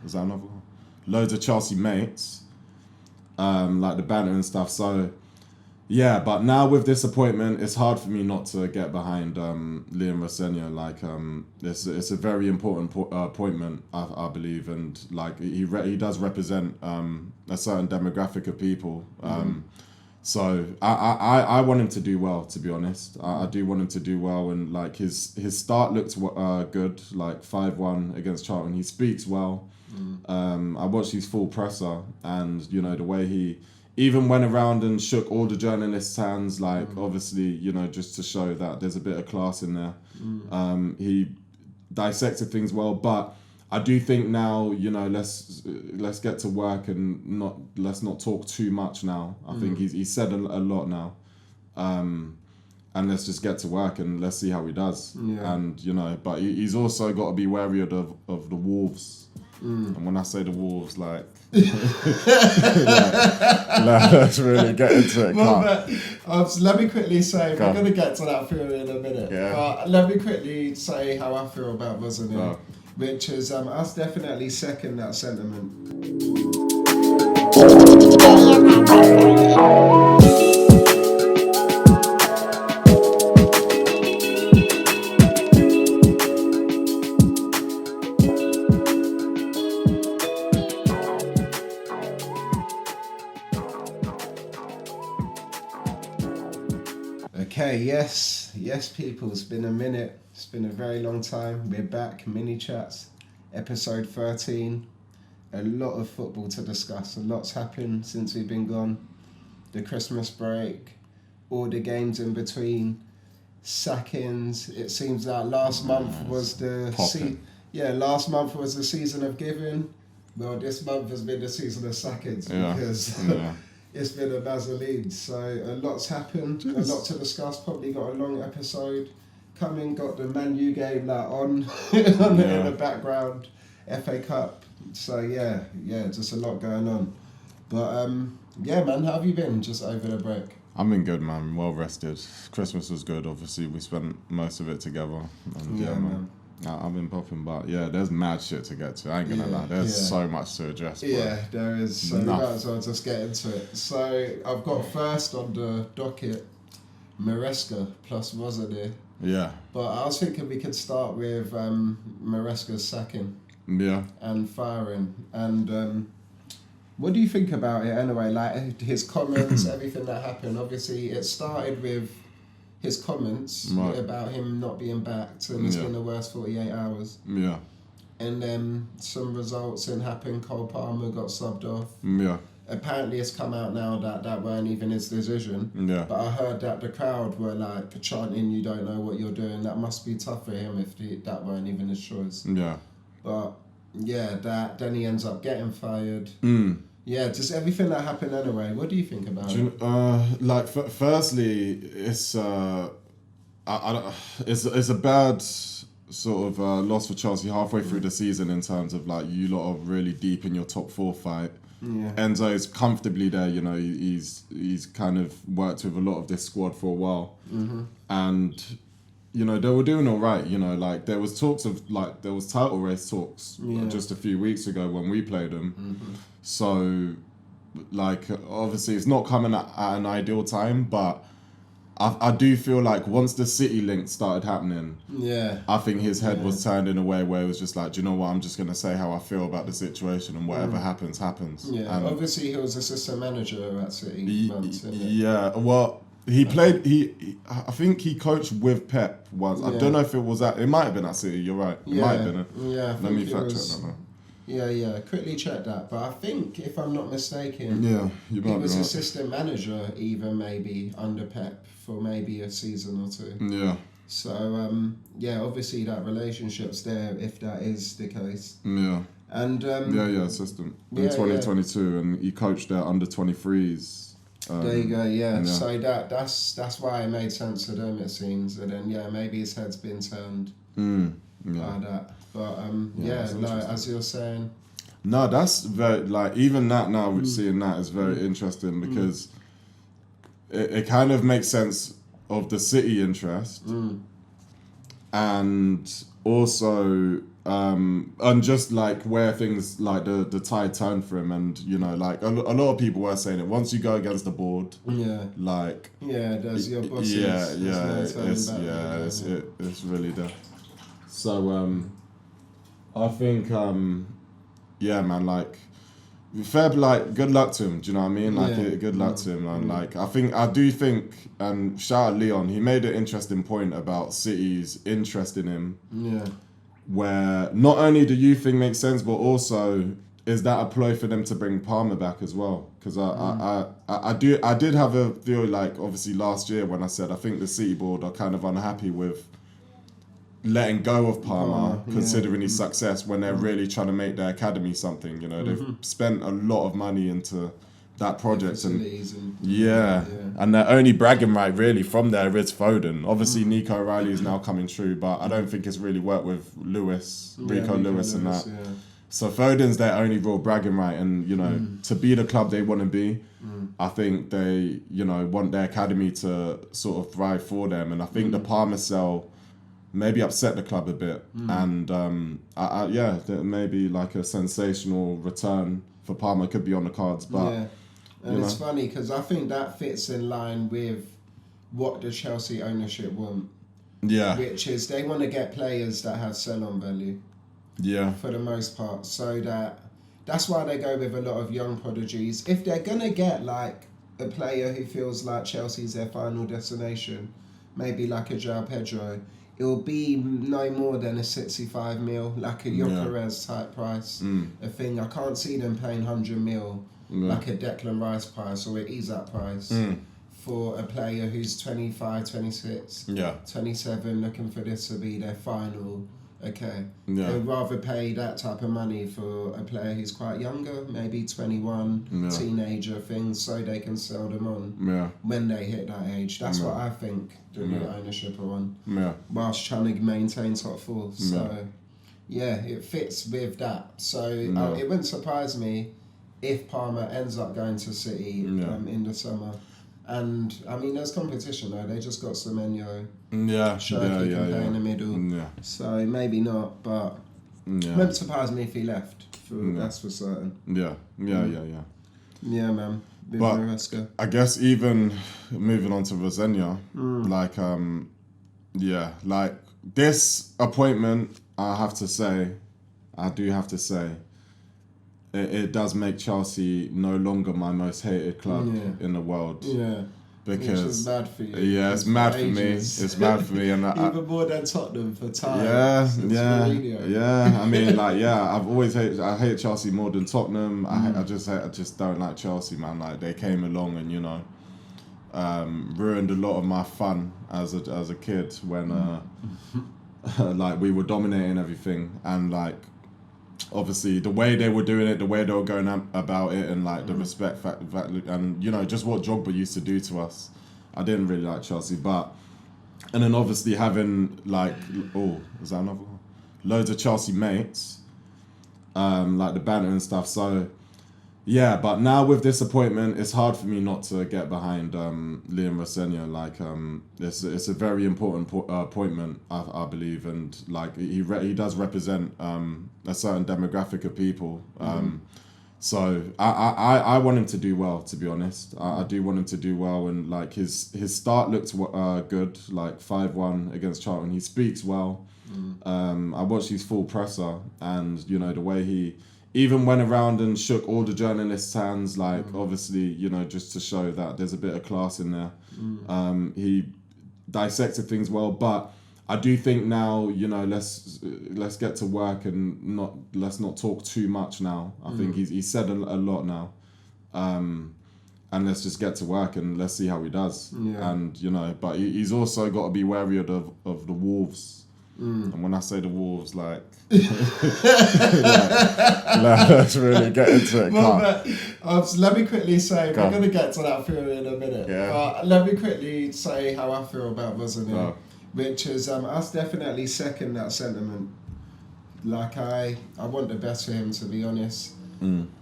Was that another goal? Loads of Chelsea mates, like the banter and stuff. So, yeah, but now with this appointment, it's hard for me not to get behind Liam Rosenior. Like, it's a very important appointment, I believe, and like he does represent a certain demographic of people. So I want him to do well, to be honest. I do want him to do well, and like his start looked good, like 5-1 against Charlton. He speaks well. I watched his full presser, and you know the way he even went around and shook all the journalists' hands, like obviously, you know, just to show that there's a bit of class in there. He dissected things well, but I do think now, you know, let's get to work and let's not talk too much now. I think he's said a lot now, and let's just get to work and let's see how he does. Yeah. And you know, but he's also got to be wary of the Wolves. And when I say the Wolves, like, let's really get into it. Let me quickly say, we're going to get to that theory in a minute. Yeah. But let me quickly say how I feel about Rosenior, which is us definitely second that sentiment. Okay, yes, people, it's been a minute. It's been a very long time. We're back, Minichats, episode 13. A lot of football to discuss. A lot's happened since we've been gone. The Christmas break, all the games in between, sackings. It seems that last month was the last month was the season of giving. Well, this month has been the season of sackings because it's been a Vaseline. So a lot's happened, a lot to discuss. Probably got a long episode coming. Got the Man U game on in the background. FA Cup. So yeah, just a lot going on. But man, how have you been just over the break? I've been good, man. Well rested. Christmas was good. Obviously, we spent most of it together. And man. I've been popping, but there's mad shit to get to. I ain't gonna lie. There's so much to address. Yeah, there is. So we might as well just get into it. So I've got first on the docket, Maresca plus Rosenior. Yeah. But I was thinking we could start with Maresca's sacking. Yeah. And firing. And what do you think about it anyway? Like his comments, everything that happened. Obviously, it started with his comments about him not being backed, and it's been the worst 48 hours. Yeah. And then some results happened. Cole Palmer got subbed off. Yeah. Apparently, it's come out now that weren't even his decision. Yeah. But I heard that the crowd were like chanting, "You don't know what you're doing." That must be tough for him if that weren't even his choice. Yeah. But then he ends up getting fired. Yeah, just everything that happened anyway. What do you think about it? Firstly, it's it's a bad sort of loss for Chelsea halfway through the season in terms of like you lot are really deep in your top 4 fight. Yeah. Enzo is comfortably there. You know, he's kind of worked with a lot of this squad for a while, and you know they were doing all right. You know, like there was title race talks just a few weeks ago when we played them. So, like, obviously it's not coming at an ideal time, but I do feel like once the City link started happening, I think his head was turned in a way where it was just like, do you know what, I'm just going to say how I feel about the situation and whatever happens, happens. Yeah, and obviously he was assistant manager at City. Well, he played, I think he coached with Pep once. I don't know if it was it might have been at City, you're right. It might have been. Let me fact check that now. Yeah, quickly check that. But I think, if I'm not mistaken, he was assistant manager even maybe under Pep for maybe a season or two. Yeah. So, obviously that relationship's there if that is the case. Yeah. And assistant in 2022, and he coached their under 23s. There you go. So that's why it made sense to them, it seems. And then maybe his head's been turned by that. But as you're saying. No, that's very even that now we're seeing that is very interesting because it kind of makes sense of the City interest, and also and just like where things like the tide turned for him, and you know, like a lot of people were saying it. Once you go against the board, like there's your bosses. It's really there. So I think man, like fair, like good luck to him. Do you know what I mean? Like good luck to him, and like I do think, and shout out Leon, he made an interesting point about City's interest in him. Yeah. Where not only the youth thing makes sense, but also is that a ploy for them to bring Palmer back as well? Because I did have a feel like obviously last year when I said I think the City board are kind of unhappy with letting go of Palmer, considering his success when they're really trying to make their academy something. You know, they've spent a lot of money into that project, and their only bragging right really from there is Foden. Obviously Nico O'Reilly is now coming through, but I don't think it's really worked with Rico Lewis and that. Yeah. So Foden's their only real bragging right, and you know, to be the club they want to be, I think they, you know, want their academy to sort of thrive for them, and I think the Palmer sell maybe upset the club a bit, and maybe like a sensational return for Palmer could be on the cards, but. Yeah. And it's funny because I think that fits in line with what the Chelsea ownership want. Yeah. Which is they want to get players that have sell-on value. Yeah. For the most part. So that's why they go with a lot of young prodigies. If they're going to get like a player who feels like Chelsea's their final destination, maybe like a João Pedro, it'll be no more than a 65 mil, like a Gyökeres type price. A thing. I can't see them paying 100 mil. Like a Declan Rice price or an Isak price for a player who's 25, 26, 27, looking for this to be their final. Okay. Yeah. They'd rather pay that type of money for a player who's quite younger, maybe 21, teenager things, so they can sell them on when they hit that age. That's what I think the new ownership are on. Yeah. Whilst trying to maintain top four. So, it fits with that. So, it wouldn't surprise me if Palmer ends up going to City in the summer. And, I mean, there's competition, though. They just got Semenyo. Shirky can play in the middle. Yeah. So, maybe not, but it wouldn't surprise me if he left. That's for certain. Yeah, man. But I guess even moving on to Rosenia, like this appointment, I do have to say, it does make Chelsea no longer my most hated club in the world. Yeah. Because which is mad for you. Yeah, it's mad for me. It's mad for me, and even more than Tottenham for time. I mean, I've always hate Chelsea more than Tottenham. I just don't like Chelsea, man. Like they came along and ruined a lot of my fun as a kid when like we were dominating everything, and like obviously the way they were doing it, the way they were going about it, and like the respect and just what Drogba used to do to us. I didn't really like Chelsea, and then obviously having like is that another one? Loads of Chelsea mates, like the banter and stuff. So yeah, but now with this appointment, it's hard for me not to get behind Liam Rosenia. Like it's a very important appointment, I believe, and like he does represent a certain demographic of people. So I want him to do well. To be honest, I do want him to do well, and like his start looked good, like 5-1 against Charlton. He speaks well. I watched his full presser, and the way he even went around and shook all the journalists' hands, like obviously, just to show that there's a bit of class in there. He dissected things well, but I do think now, let's get to work and let's not talk too much now. I think he's said a lot now, and let's just get to work and let's see how he does. Yeah. And but he's also got to be wary of the Wolves. And when I say the Wolves, like, let's really get into it. Let me quickly say, we're going to get to that theory in a minute. Yeah. But let me quickly say how I feel about Rosenia, which is I definitely second that sentiment. Like, I want the best for him, to be honest.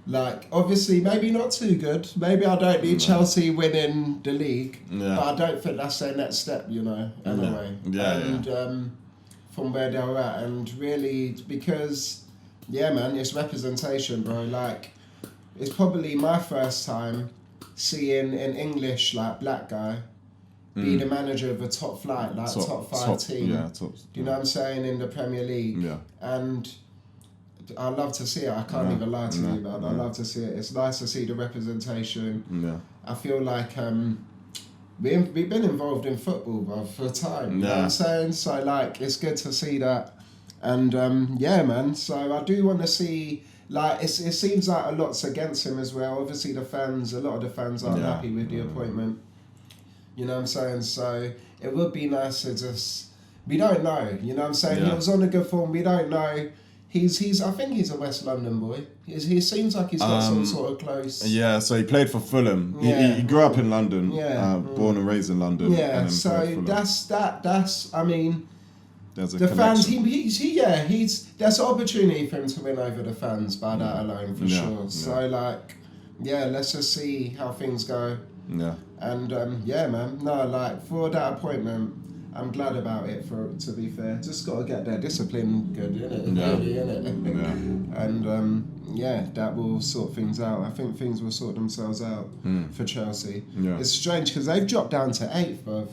Like, obviously, maybe not too good. Maybe I don't need Chelsea winning the league. Yeah. But I don't think that's their next step, anyway. Yeah. from where they're at, and really because, yeah, man, it's representation, bro. Like, it's probably my first time seeing an English like black guy be the manager of a top flight, like top five team. Yeah, Do you know what I'm saying, in the Premier League? Yeah. And I love to see it. I can't even lie to you, man. I love to see it. It's nice to see the representation. Yeah. I feel like we've been involved in football, bro, for a time. You know what I'm saying? So, like, it's good to see that. And, yeah, man. So, I do want to see, like, it seems like a lot's against him as well. Obviously, a lot of the fans aren't happy with the appointment. You know what I'm saying? So, it would be nice to just... We don't know. You know what I'm saying? Yeah. He was on a good form. We don't know. I think he's a West London boy. He seems like he's got some sort of close... Yeah, so he played for Fulham. Yeah. He grew up in London. Yeah. Born and raised in London. Yeah, and then so played Fulham. that's I mean, There's a the fans. connection. There's an opportunity for him to win over the fans by that alone for sure. So like, yeah, let's just see how things go. Yeah. And yeah, man. No, like for that appointment, I'm glad about it. To be fair, just got to get their discipline good, innit? Yeah. Really, innit? Yeah. And yeah, that will sort things out. I think things will sort themselves out for Chelsea. Yeah. It's strange because they've dropped down to 8th, bro.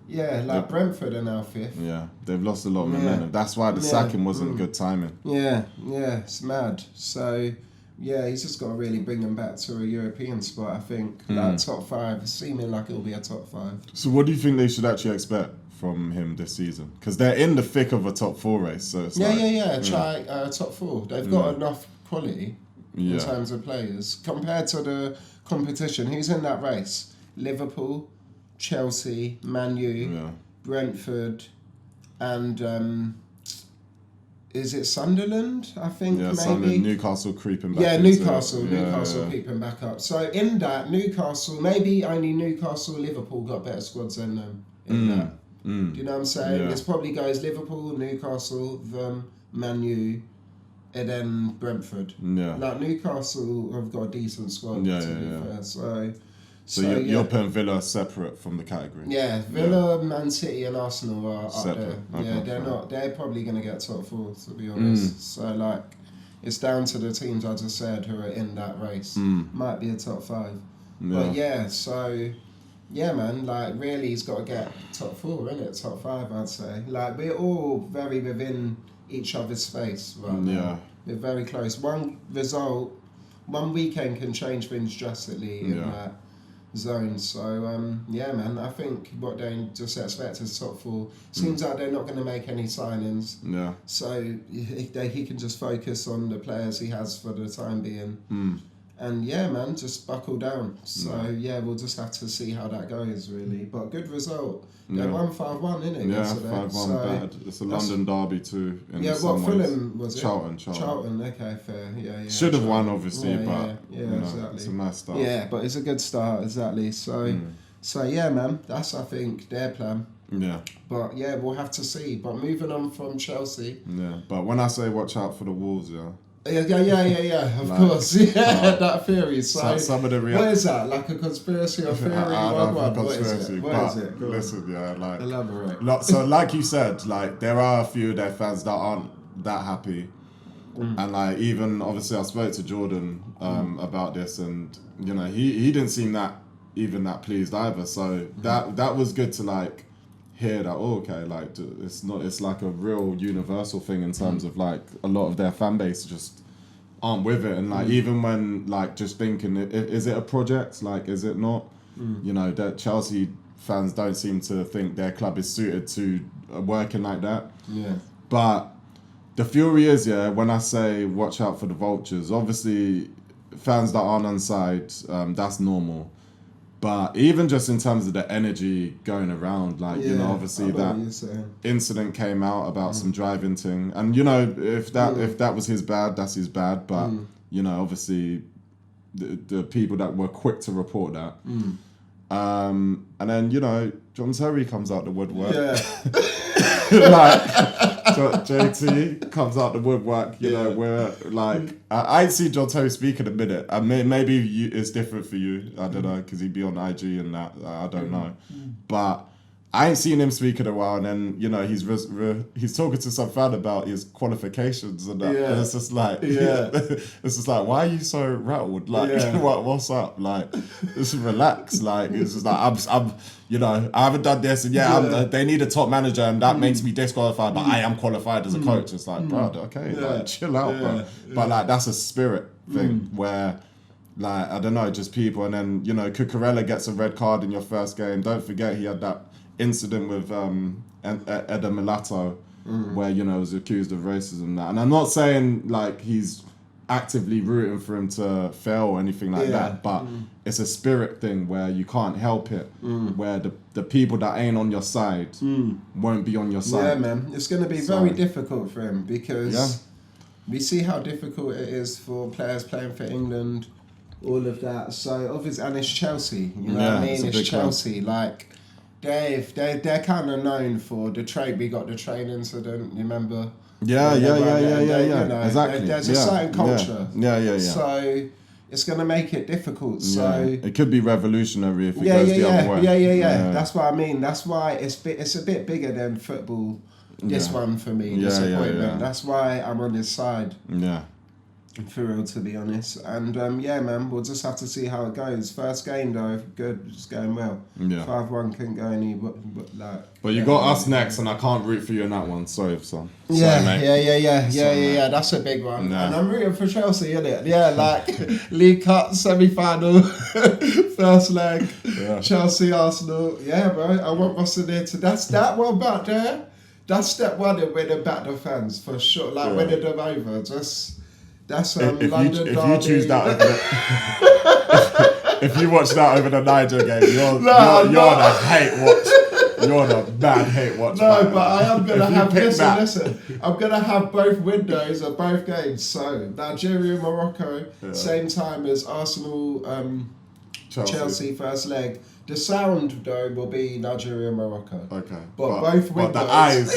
Like Brentford are now 5th. Yeah, they've lost a lot of momentum. That's why the sacking wasn't good timing. Yeah, it's mad. So, yeah, he's just got to really bring them back to a European spot, I think. Like top 5, seeming like it'll be a top 5. So what do you think they should actually expect from him this season? Because they're in the thick of a top 4 race, so it's Try top 4. They've got enough quality in terms of players. Compared to the competition, who's in that race? Liverpool, Chelsea, Man U, Brentford, and is it Sunderland? I think maybe. Sunderland, Newcastle creeping back. Yeah, Newcastle creeping back up. So in that, Newcastle, maybe only Newcastle, Liverpool got better squads than them in that. Do you know what I'm saying? Yeah. It's probably goes Liverpool, Newcastle, them, Man U, and then Brentford. Yeah. Like Newcastle have got a decent squad to be fair. So you're putting Villa separate from the category. Yeah, Villa, Man City, and Arsenal are separate. up there. Okay, Yeah, they're probably going to get top 4, to be honest. So like, it's down to the teams I just said who are in that race. Might be a top 5. But yeah, so yeah, man. Like really, he's got to get top 4, innit? Top 5, I'd say. Like we're all very within each other's space right now. We're very close. One result, one weekend can change things drastically in that zone. So yeah, man, I think what they just expect is top 4. Seems like they're not going to make any signings. Yeah. So he can just focus on the players he has for the time being. And yeah, man, just buckle down. So yeah, we'll just have to see how that goes, really. But good result. They won 5-1, innit? Yeah, yesterday? 5-1 bad. It's a London derby too. Fulham was it? Charlton. Okay, fair. Yeah. Should have won, obviously, but exactly. It's a nice start. Yeah, but it's a good start, exactly. So, so yeah, man, that's I think their plan. Yeah. But yeah, we'll have to see. But moving on from Chelsea. Yeah, but when I say watch out for the Wolves, Of course. That theory. So some of the what is that? Like a conspiracy or theory? What is it? Listen, like elaborate. So like you said, like there are a few of their fans that aren't that happy. And like even obviously I spoke to Jordan about this, and you know, he didn't seem that pleased either. So that was good to like hear that, like it's like a real universal thing in terms of like a lot of their fan base just aren't with it, and like even when like just thinking, is it a project, like is it not? You know, that Chelsea fans don't seem to think their club is suited to working like that. But the fury is, when I say watch out for the vultures, obviously fans that aren't on side, that's normal. But even just in terms of the energy going around, like, you know, obviously that incident came out about some driving thing. And, you know, if that was his bad, that's his bad. But, you know, obviously the people that were quick to report that. And then, you know, John Terry comes out the woodwork. Like, JT comes out the woodwork, you know, where, like, I ain't seen John Terry speak in a minute. And maybe it's different for you. I don't know, because he'd be on IG and that. I don't know. But I ain't seen him speak in a while, and then he's talking to some fan about his qualifications and that. And it's just like, it's just like, why are you so rattled? Like, what's up? Like, just relax. Like, it's just like I'm I haven't done this, and they need a top manager, and that makes me disqualified. But I am qualified as a coach. It's like, bro, okay, like, chill out, bro. But like, that's a spirit thing where. Like, I don't know, just people. And then, Cucurella gets a red card in your first game. Don't forget he had that incident with Eder Milito where, was accused of racism and that. And I'm not saying, like, he's actively rooting for him to fail or anything like that, but it's a spirit thing where you can't help it, where the people that ain't on your side won't be on your side. Yeah, man. It's going to be very difficult for him because we see how difficult it is for players playing for England, all of that. So obviously, and it's Chelsea. You know what I mean? It's Chelsea. Like they're kind of known for the trade. We got the train incident. You remember? Yeah. Exactly. There's a certain culture. Yeah. So it's going to make it difficult. So it could be revolutionary if it goes the other way. Yeah. That's what I mean. That's why it's a bit bigger than football. This one for me, disappointment. That's why I'm on his side. Yeah. For real, to be honest. And man, we'll just have to see how it goes. First game though, good, it's going well. 5-1 couldn't go any But you got us next, and I can't root for you in that one. Sorry, son. Yeah. That's a big one. Yeah. And I'm rooting for Chelsea, innit? Yeah, like League Cup semi-final, first leg, Chelsea Arsenal. Yeah, bro. I want Rossinier to. That's that one back there. That's step one in winning back the fans for sure. Like winning them over, just. That's if London you choose that over if you watch that over the Niger game, you're the hate watch. You're the bad hate watch. No, but I am gonna have listen. I'm gonna have both windows of both games. So Nigeria, Morocco, same time as Arsenal, Chelsea first leg. The sound though will be Nigeria, Morocco. Okay. But both windows. But the eyes,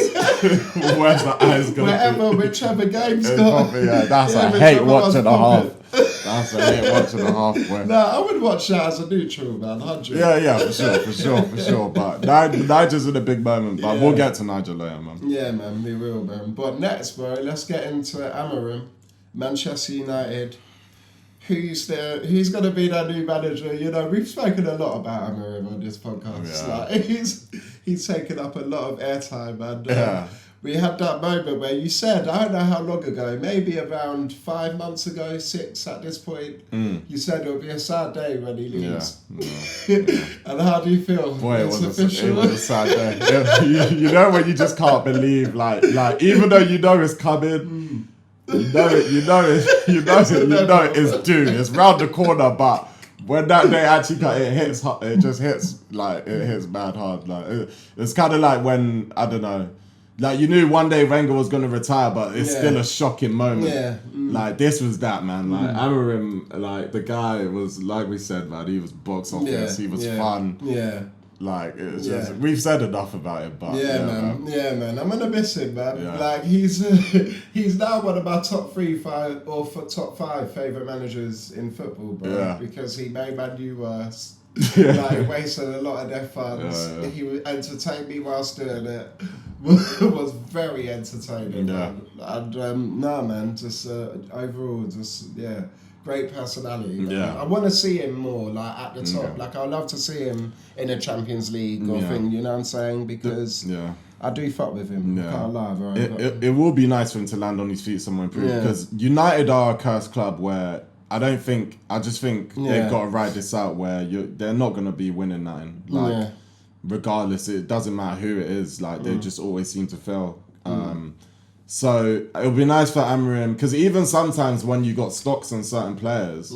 where's the eyes going? Whichever game's got. That's a hate watch and a half. That's a hate watch and a half. No, I would watch that as a neutral, man. 100. Yeah, for sure. But Niger's in a big moment. But we'll get to Niger later, man. Yeah, man, we will, man. But next, bro, let's get into Amorim, Manchester United. Who's going to be their new manager? We've spoken a lot about Amorim on this podcast. Yeah. Like, he's taken up a lot of airtime, and we had that moment where you said, I don't know how long ago, maybe around 5 months ago, 6 at this point, you said it'll be a sad day when he leaves. Yeah. And how do you feel? Boy, it was a sad day. You know when you just can't believe, like even though you know it's coming. You know it's due. It's round the corner, but when that day actually it just hits like it hits bad hard. Like it's kind of like when I don't know, like you knew one day Wenger was gonna retire, but it's still a shocking moment. Yeah, like this was that, man. Like Amorim, like the guy was like we said, man. He was box office. He was fun. Yeah. Like it's just we've said enough about it, but man, I'm gonna miss him, man. Yeah. Like he's now one of my top 5 favorite managers in football, bro. Yeah. Because he made Man U worse. Like wasted a lot of their funds. Yeah. He would entertain me whilst doing it. Was very entertaining. Yeah. And man, just overall, just great personality. Yeah. I want to see him more like at the top. Yeah. Like I'd love to see him in a Champions League or thing, you know what I'm saying? Because I do fuck with him. Yeah. Can't lie, bro. It will be nice for him to land on his feet somewhere improved. Because United are a cursed club where I just think they've got to ride this out where they're not going to be winning nothing. Like regardless, it doesn't matter who it is. Like they just always seem to fail. So it'll be nice for Amorim because even sometimes when you got stocks on certain players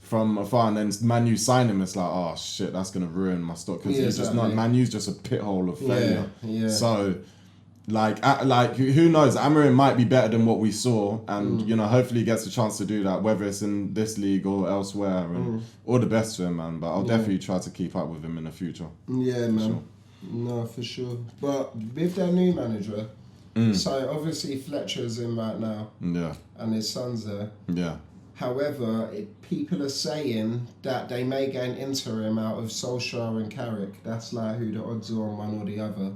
from afar and then Man U sign him, it's like, oh shit, that's gonna ruin my stock because he's just not. Man U's just a pit hole of failure. Yeah. So like who knows? Amorim might be better than what we saw, and hopefully he gets a chance to do that, whether it's in this league or elsewhere. And all the best to him, man. But I'll definitely try to keep up with him in the future. Yeah, man. Sure. No, for sure. But with their new manager. So obviously Fletcher's in right now. Yeah. And his son's there. Yeah. However, people are saying that they may get an interim out of Solskjaer and Carrick. That's like who the odds are on one or the other.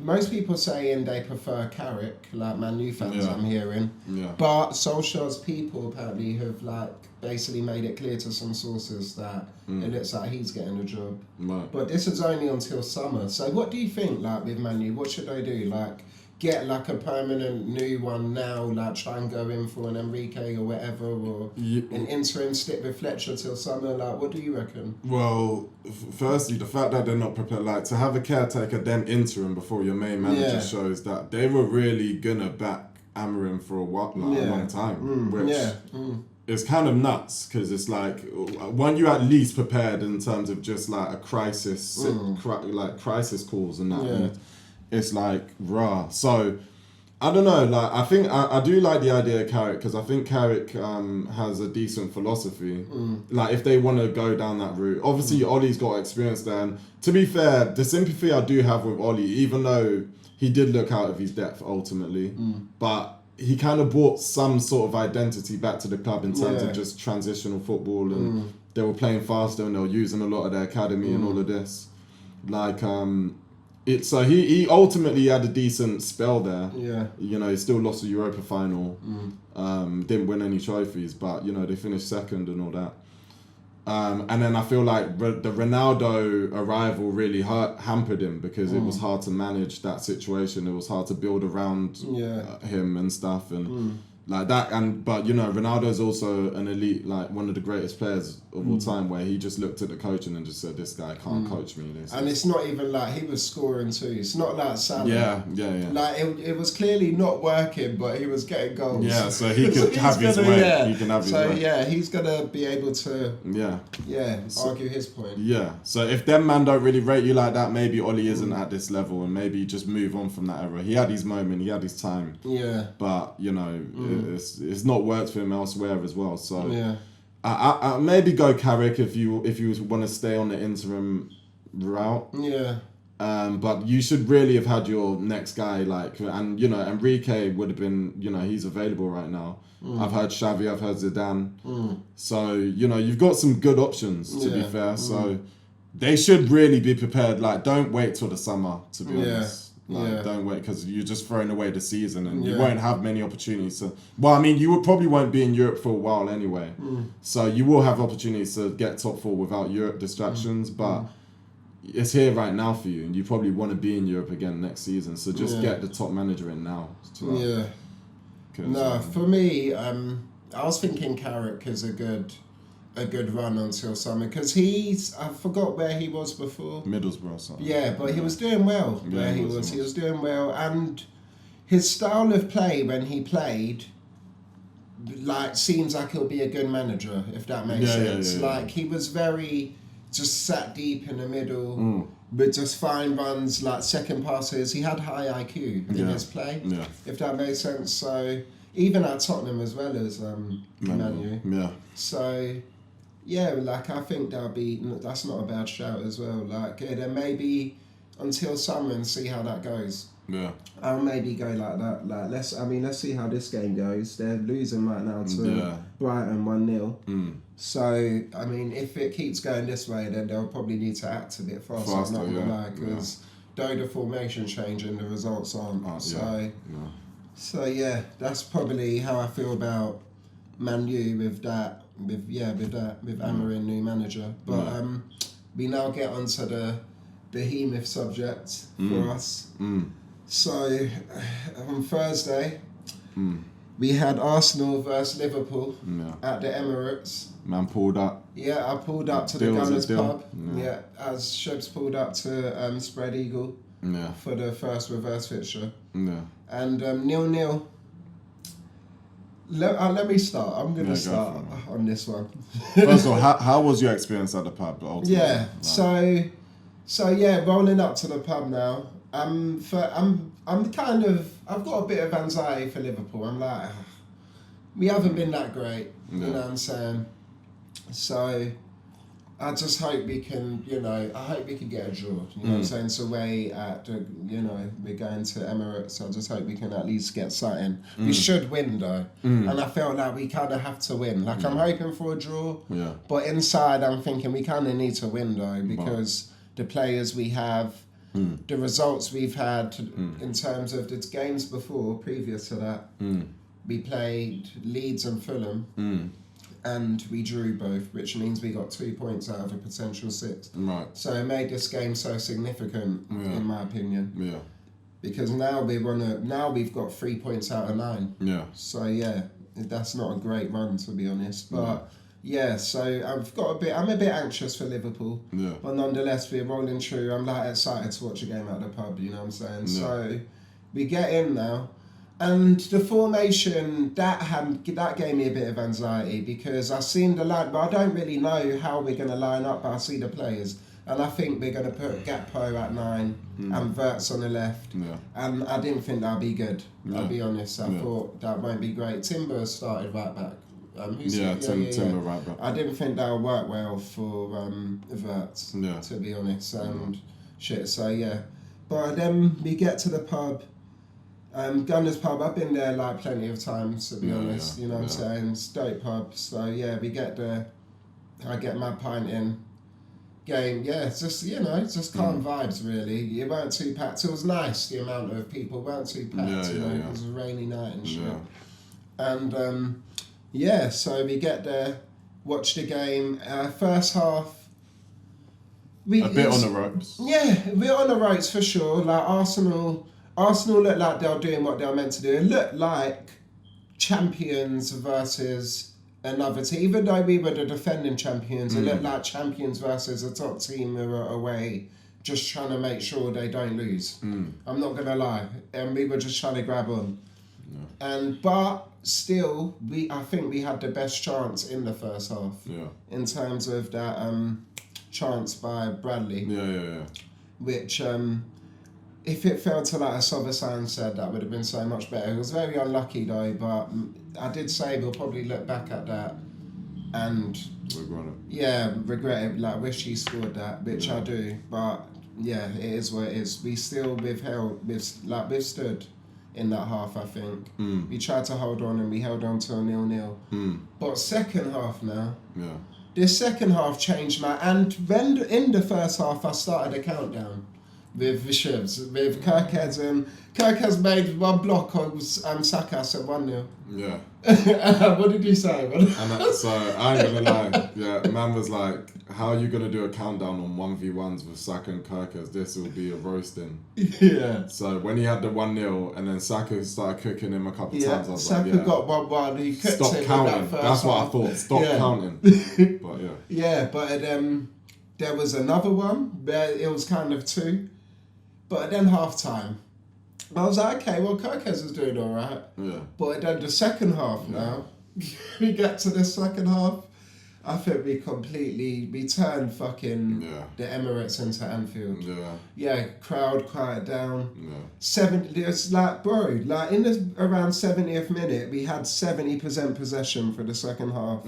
Most people saying they prefer Carrick, like Man U fans I'm hearing. Yeah. But Solskjaer's people apparently have like basically made it clear to some sources that it looks like he's getting the job. Right. But this is only until summer. So what do you think, like, with Man U? What should they do? Like, get like a permanent new one now, like try and go in for an Enrique or whatever, or an interim stick with Fletcher till summer? Like, what do you reckon? Well, firstly, the fact that they're not prepared, like to have a caretaker then interim before your main manager shows that they were really gonna back Amorim for a while, like a long time, which is kind of nuts because it's like, when you at least prepared in terms of just like a crisis, like crisis calls and that. And it's like raw. So I don't know. Like I think I do like the idea of Carrick because I think Carrick has a decent philosophy. Like if they want to go down that route, obviously Ollie's got experience there. And to be fair, the sympathy I do have with Ollie, even though he did look out of his depth ultimately, but he kind of brought some sort of identity back to the club in terms of just transitional football, and they were playing faster and they were using a lot of their academy and all of this. Like so he ultimately had a decent spell there. Yeah. You know, he still lost the Europa final. Didn't win any trophies, but you know, they finished second and all that. And then I feel like the Ronaldo arrival really hampered him because it was hard to manage that situation. It was hard to build around him and stuff and like that. But you know, Ronaldo's also an elite, like one of the greatest players of all time, where he just looked at the coaching and just said, "This guy can't coach me." It's not even like he was scoring too. It's not like Salah. Yeah. Like it was clearly not working, but he was getting goals. Yeah, so he could have his way. He can have his way. So yeah, he's gonna be able to. Argue his point. Yeah. So if them man don't really rate you like that, maybe Ollie isn't at this level, and maybe just move on from that era. He had his moment. He had his time. Yeah. But you know, it's not worked for him elsewhere as well. So I maybe go Carrick if you want to stay on the interim route. Yeah. But you should really have had your next guy, like, and you know, Enrique would have been, you know, he's available right now. I've heard Xavi, I've heard Zidane. So, you know, you've got some good options, to be fair. So they should really be prepared. Like, don't wait till the summer, to be honest. Like, don't wait, because you're just throwing away the season and you won't have many opportunities to... Well, I mean, you probably won't be in Europe for a while anyway. So you will have opportunities to get top four without Europe distractions, but it's here right now for you, and you probably want to be in Europe again next season. So just get the top manager in now. No, for me, I was thinking Carrick is a good run until summer, because I forgot where he was before. Middlesbrough, something. Yeah, but he was doing well where he was. He was doing well, and his style of play when he played, like, seems like he'll be a good manager, if that makes sense. Like, he was very just sat deep in the middle with just fine runs, like second passes. He had high IQ in his play, if that makes sense. So even at Tottenham as well as Man U. Yeah. So yeah, like I think that's not a bad shout as well. Like then maybe until summer and see how that goes. Yeah. I'll maybe go like that. Like let's see how this game goes. They're losing right now to Brighton 1-0. So I mean, if it keeps going this way, then they'll probably need to act a bit faster. I'm not gonna lie, because though the formation changing, the results aren't. So yeah, that's probably how I feel about Man U with Amorim, new manager. But we now get onto the behemoth subject for us. So on Thursday, we had Arsenal versus Liverpool at the Emirates. Man pulled up. Yeah, I pulled up to the Gunners pub. Yeah, as Shebs pulled up to Spread Eagle for the first reverse fixture. Yeah. And 0-0. Let me start. I'm going to start on this one. First of all, how was your experience at the pub? Yeah, so rolling up to the pub now. I'm kind of, I've got a bit of anxiety for Liverpool. I'm like, we haven't been that great, you know what I'm saying? So I just hope we can, I hope we can get a draw. You know what I'm saying? It's away at, we're going to Emirates. I just hope we can at least get something. We should win though. And I felt like we kind of have to win. Like I'm hoping for a draw. Yeah. But inside I'm thinking we kind of need to win though because the players we have, the results we've had in terms of the games previous to that, we played Leeds and Fulham. And we drew both, which means we got 2 points out of a potential 6. Right. So it made this game so significant, in my opinion. Yeah. Because now we've got 3 points out of 9. Yeah. So yeah, that's not a great run to be honest. But so I'm a bit anxious for Liverpool. Yeah. But nonetheless, we're rolling through. I'm like excited to watch a game at the pub. You know what I'm saying? Yeah. So we get in now. And the formation, that gave me a bit of anxiety because I've seen the line, but I don't really know how we're going to line up, but I see the players. And I think we're going to put Gakpo at 9 and Wirtz on the left. Yeah. And I didn't think that'd be good, I'll be honest. I thought that won't be great. Timber started right back. Timber right back. I didn't think that would work well for Wirtz, to be honest. And so yeah. But then we get to the pub. Gunners pub, I've been there like plenty of times to be honest, you know what I'm saying, it's dope pub, so yeah, we get there, I get my pint in, game, it's just, it's just calm vibes really, it weren't too packed, it was nice, the amount of people weren't too packed, it was a rainy night and shit, and so we get there, watch the game, first half, a bit on the ropes. Yeah, we're on the ropes for sure, like Arsenal looked like they were doing what they were meant to do. It looked like champions versus another team. Even though we were the defending champions, it looked like champions versus a top team who were away, just trying to make sure they don't lose. I'm not going to lie. And we were just trying to grab on. Yeah. But still, I think we had the best chance in the first half. Yeah. In terms of that chance by Bradley. Yeah. Which... if it fell to like a Sobersan said, that would have been so much better. It was very unlucky though, but I did say we'll probably look back at that and regret it. Like wish he scored that, which I do. But yeah, it is what it is. We've stood in that half. I think we tried to hold on and we held on to a 0-0. But second half now. Yeah. This second half changed and when in the first half I started a countdown. With Kirkhead's made one block on Saka, said 1-0. Yeah. What did you say, man? So I ain't gonna lie. Man was like, how are you gonna do a countdown on 1v1s with Saka and Kirkhead? This will be a roasting. Yeah. So when he had the 1-0 and then Saka started cooking him a couple of times, I was Saka got 1-1. He cooked Stop him counting. That's what I thought. Stop counting. But but there was another one where it was kind of 2. But then half time, I was like, okay, well, Kirkes is doing all right. Yeah. But then the second half now, we get to the second half, I think we turned fucking the Emirates into Anfield. Yeah. Yeah, crowd quiet down. Yeah. It's like, bro, like in the around 70th minute, we had 70% possession for the second half.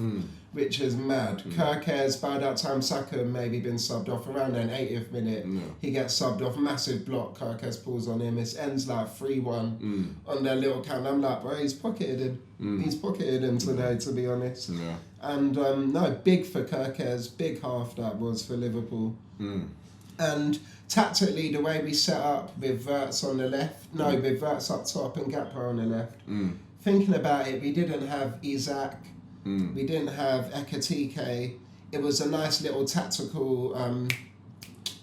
Which is mad. Kirkes, by that time, Saka had maybe been subbed off. Around then, 80th minute, he gets subbed off. Massive block, Kirkes pulls on him. It ends like 3-1 on their little count. I'm like, bro, he's pocketed him. He's pocketed him today, to be honest. Yeah. And big for Kirkes. Big half that was for Liverpool. And tactically, the way we set up with Wirtz on the left, with Wirtz up top and Gakpo on the left. Thinking about it, we didn't have Isaac. We didn't have Ekatike. It was a nice little tactical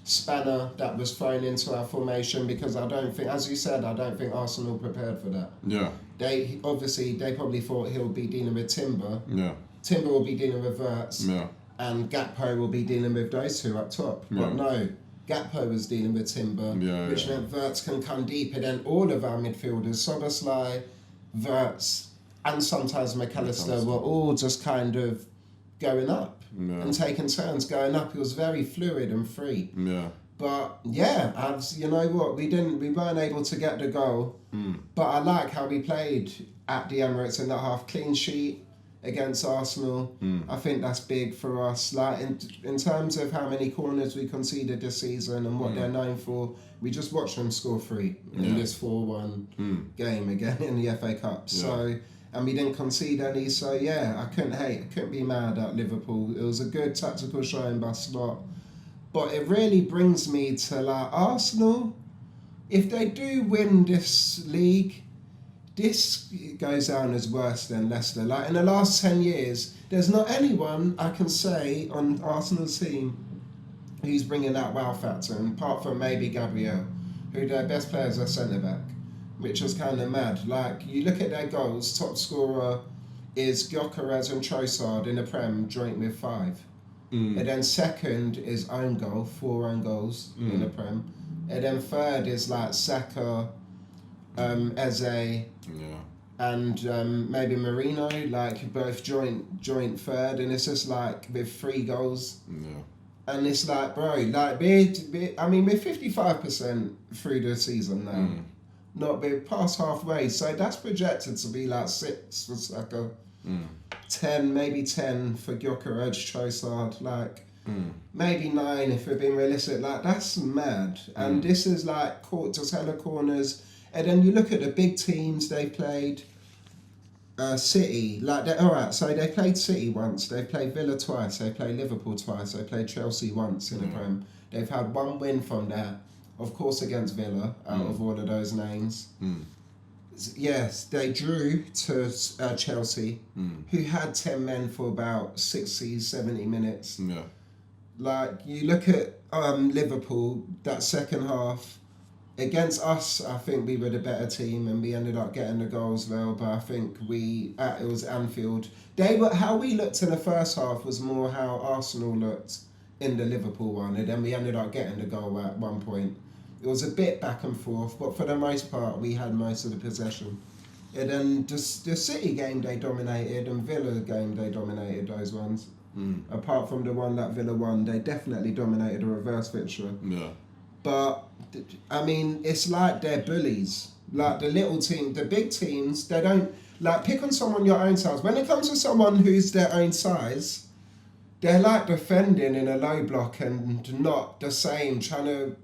spanner that was thrown into our formation because I don't think Arsenal prepared for that. Yeah. They probably thought he'll be dealing with Timber. Yeah. Timber will be dealing with Wirtz. Yeah. And Gakpo will be dealing with those two up top. Yeah. But no, Gakpo was dealing with Timber, which meant Wirtz can come deep, and then all of our midfielders, Soboslai, Wirtz, and sometimes McAllister were all just kind of going up and taking turns going up. It was very fluid and free. Yeah. But you know what? We weren't able to get the goal. But I like how we played at the Emirates in that half. Clean sheet. against Arsenal. I think that's big for us. Like in terms of how many corners we conceded this season and what they're known for, we just watched them score 3 in this 4-1 game again in the FA Cup. So, and we didn't concede any. So yeah, I couldn't be mad at Liverpool. It was a good tactical showing by Slot. But it really brings me to like Arsenal. If they do win this league, this goes down as worse than Leicester. Like in the last 10 years, there's not anyone I can say on Arsenal's team who's bringing that wow factor, apart from maybe Gabriel, who their best players are centre back, which is kind of mad. Like you look at their goals, top scorer is Gyökeres and Trossard in the Prem, joint with 5. And then second is own goal, 4 own goals in the Prem. And then third is like Saka, Eze, and maybe Marino, like both joint third, and it's just like with 3 goals. And it's like, bro, like we're 55% through the season now. Not we're past halfway, so that's projected to be like 6 for Saka, 10 maybe 10 for Gyökeres, Trossard, like maybe 9 if we're being realistic. Like that's mad, and this is like just hella corners. And then you look at the big teams they've played. City, like alright, so they played City once, they've played Villa twice, they played Liverpool twice, they played Chelsea once in the Prem. They've had 1 win from that, of course against Villa, out of all of those names. Yes, they drew to Chelsea, who had 10 men for about 60, 70 minutes. Like, you look at Liverpool, that second half, against us, I think we were the better team and we ended up getting the goals though, but I think it was Anfield. How we looked in the first half was more how Arsenal looked in the Liverpool one, and then we ended up getting the goal at one point. It was a bit back and forth, but for the most part, we had most of the possession. And then the City game, they dominated, and Villa game, they dominated those ones. Apart from the one that Villa won, they definitely dominated a reverse fixture. But, I mean, it's like they're bullies. Like, the little team, the big teams, they don't... Like, pick on someone your own size. When it comes to someone who's their own size, they're like defending in a low block and not the same, trying to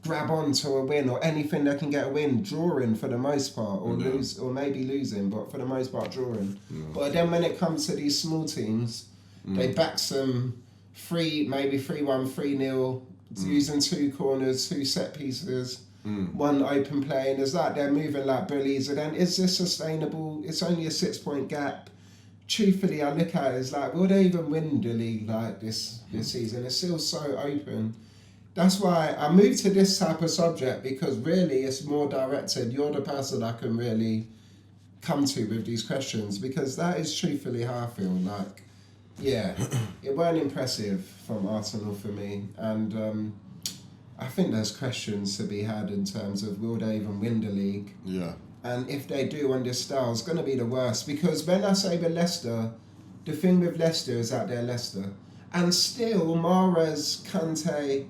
grab on to a win or anything they can get a win, drawing for the most part, or lose, or maybe losing, but for the most part, drawing. But then when it comes to these small teams, they back some maybe 3-1, 3-0, using 2 corners, 2 set pieces, 1 open play, and it's like they're moving like bullies. And then is this sustainable? It's only a 6-point gap. Truthfully, I look at it as like, will they even win the league like this season? It's still so open. That's why I moved to this type of subject, because really it's more directed. You're the person I can really come to with these questions, because that is truthfully how I feel. Like, yeah, it weren't impressive from Arsenal for me, and I think there's questions to be had in terms of will they even win the league? And if they do on this style, it's going to be the worst, because when I say with Leicester, the thing with Leicester is that they're Leicester, and still Mahrez, Kante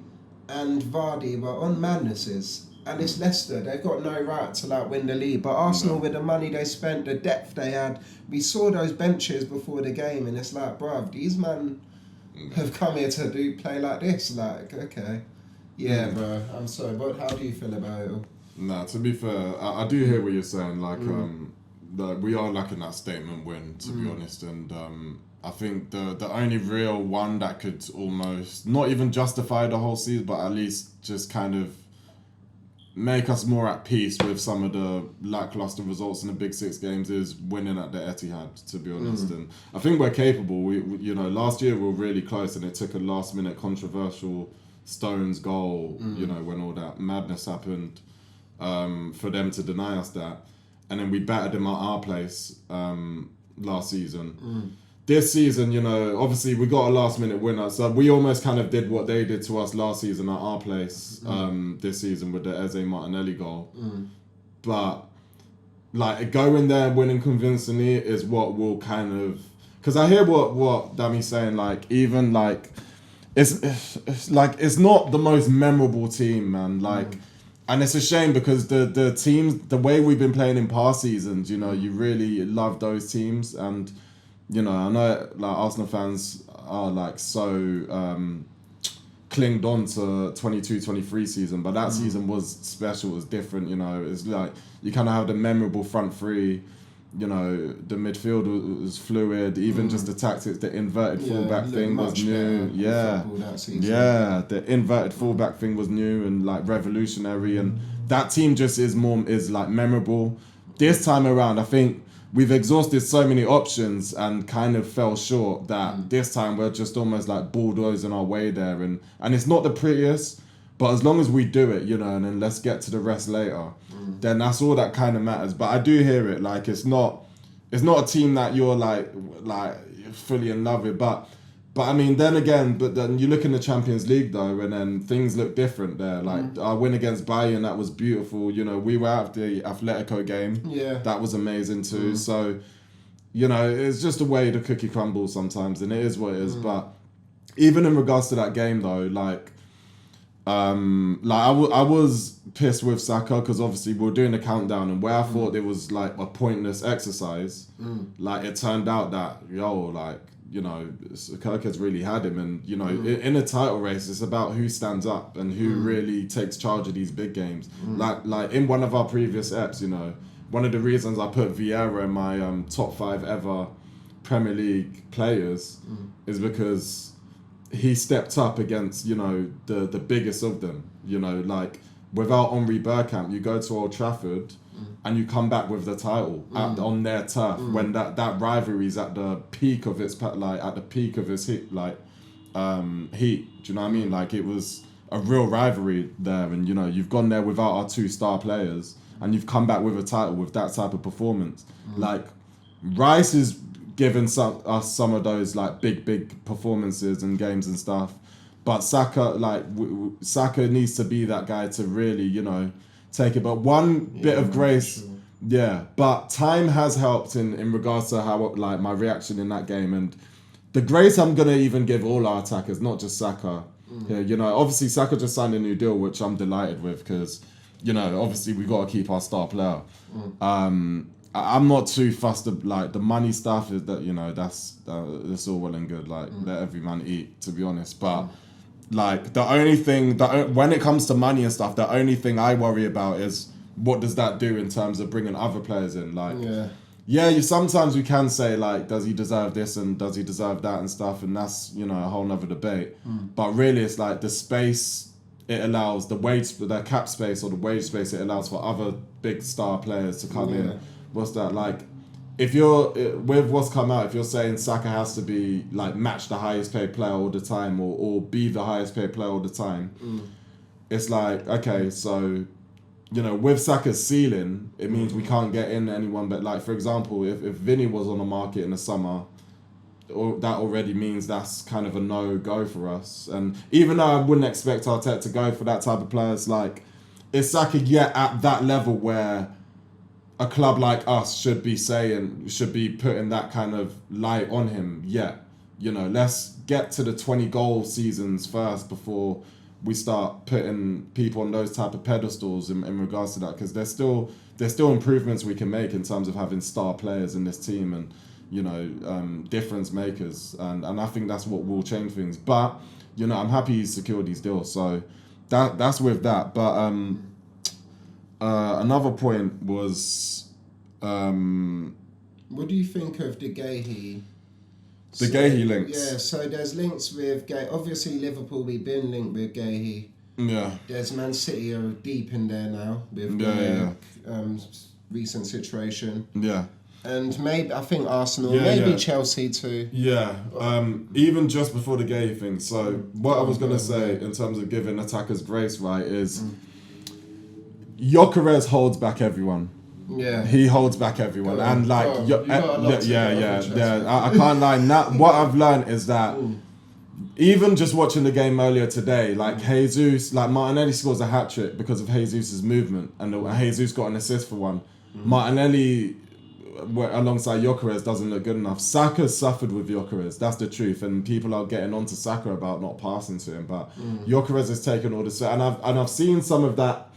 and Vardy were on madnesses, and it's Leicester. They've got no right to like win the league. But Arsenal, with the money they spent, the depth they had, we saw those benches before the game, and it's like, bruv, these men have come here to play like this. Like, okay, yeah, bro. I'm sorry, but how do you feel about it all? Nah, to be fair, I do hear what you're saying. Like, we are lacking that statement win, to be honest, and I think the only real one that could almost not even justify the whole season, but at least just kind of make us more at peace with some of the lackluster results in the Big 6 games is winning at the Etihad, to be honest. And I think we're capable. We last year we were really close, and it took a last minute controversial Stones goal, when all that madness happened, for them to deny us that. And then we battered them at our place last season. This season, obviously we got a last minute winner, so we almost kind of did what they did to us last season at our place this season with the Eze Martinelli goal. But like going there and winning convincingly is what will kind of, because I hear what Dami's saying, like even like it's like it's not the most memorable team, man. Like, and it's a shame because the teams, the way we've been playing in past seasons, you really love those teams, and you know, I know like Arsenal fans are like so clinged on to 22-23 season, but that season was special, it was different, you know. It's like you kind of have the memorable front three, you know, the midfield was fluid, even just the tactics, the inverted fullback thing was new. The inverted fullback thing was new and like revolutionary, and that team just is like memorable. This time around, I think we've exhausted so many options and kind of fell short that this time we're just almost like bulldozing our way there, and it's not the prettiest, but as long as we do it, you know, and then let's get to the rest later, then that's all that kind of matters. But I do hear it, like it's not a team that you're like fully in love with, but I mean, then again, but then you look in the Champions League though, and then things look different there. Like our win against Bayern, that was beautiful. You know, we were at the Atletico game. Yeah, that was amazing too. So, you know, it's just the way the cookie crumbles sometimes, and it is what it is. But even in regards to that game though, I was pissed with Saka because obviously we were doing the countdown, and where I thought it was like a pointless exercise, like it turned out that you know, Kirk really had him, and you know, in a title race, it's about who stands up and who really takes charge of these big games. Like in one of our previous eps, you know, one of the reasons I put Vieira in my top 5 ever Premier League players is because he stepped up against, you know, the biggest of them. You know, like without Henri Bergkamp, you go to Old Trafford and you come back with the title on their turf when that rivalry's at the peak of its heat. Do you know what I mean? Like it was a real rivalry there, and you know, you've gone there without our 2 star players and you've come back with a title with that type of performance. Like Rice is given us some of those like big performances and games and stuff, but Saka Saka needs to be that guy to really, you know, take it. But one bit of grace, but time has helped in regards to how like my reaction in that game, and the grace I'm gonna even give all our attackers, not just Saka. Yeah, you know, obviously Saka just signed a new deal, which I'm delighted with because, you know, obviously we got to keep our star player. I'm not too fussed of, like the money stuff is that, you know, that's all well and good, like let every man eat, to be honest, but like the only thing that when it comes to money and stuff, the only thing I worry about is what does that do in terms of bringing other players in. Like sometimes we can say like, does he deserve this and does he deserve that and stuff, and that's, you know, a whole nother debate. But really it's like the space it allows, the cap space or the wage space it allows for other big star players to come in. What's that like? If you're with what's come out, if you're saying Saka has to be like match the highest paid player all the time, or be the highest paid player all the time, it's like, okay, so, you know, with Saka's ceiling, it means we can't get in anyone. But like, for example, if Vinny was on the market in the summer, that already means that's kind of a no-go for us. And even though I wouldn't expect Arteta to go for that type of players, like, is Saka yet at that level where a club like us should be putting that kind of light on him yet? You know, let's get to the 20 goal seasons first before we start putting people on those type of pedestals in regards to that, because there's still improvements we can make in terms of having star players in this team and, you know, difference makers, and I think that's what will change things. But, you know, I'm happy he's secured these deals, so that's with that. But another point was, what do you think of De Gea? The Gea links. Yeah, so there's links with Gea. Obviously, Liverpool, we've been linked with Gea. Yeah. There's Man City are deep in there now with recent situation. Yeah. And maybe, I think Arsenal, maybe Chelsea too. Yeah, even just before the Gea thing. So what I was going to say in terms of giving attackers grace, right, is Gyökeres holds back everyone. Yeah, he holds back everyone, and like, I can't lie. Now, what I've learned is that even just watching the game earlier today, like Jesus, like Martinelli scores a hat trick because of Jesus's movement, and Jesus got an assist for one. Martinelli, alongside Gyökeres, doesn't look good enough. Saka suffered with Gyökeres, that's the truth, and people are getting on to Saka about not passing to him. But Gyökeres has taken all this, and I've seen some of that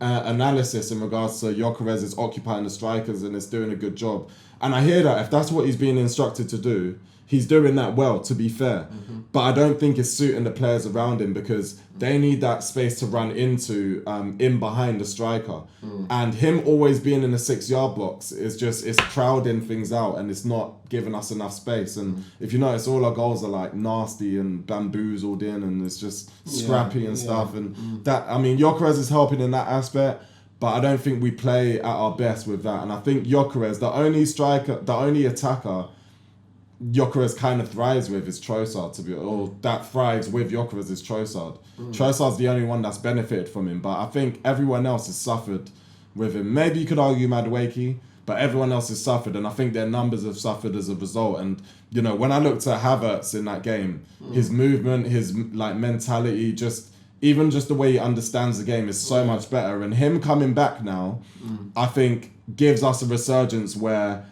analysis in regards to Gyökeres is occupying the strikers and is doing a good job. And I hear that if that's what he's being instructed to do, he's doing that well, to be fair. But I don't think it's suiting the players around him because they need that space to run into in behind the striker. And him always being in the 6-yard box it's crowding things out and it's not giving us enough space. And if you notice, all our goals are like nasty and bamboozled in and it's just scrappy and stuff. And that, I mean, Gyökeres is helping in that aspect. But I don't think we play at our best with that. And I think Gyökeres, the only attacker Gyökeres kind of thrives with is Trossard, or that thrives with Gyökeres is Trossard. Trossard's the only one that's benefited from him, but I think everyone else has suffered with him. Maybe you could argue Madueke, but everyone else has suffered, and I think their numbers have suffered as a result. And, you know, when I looked at Havertz in that game, his movement, his like mentality, even just the way he understands the game is so much better. And him coming back now, I think gives us a resurgence where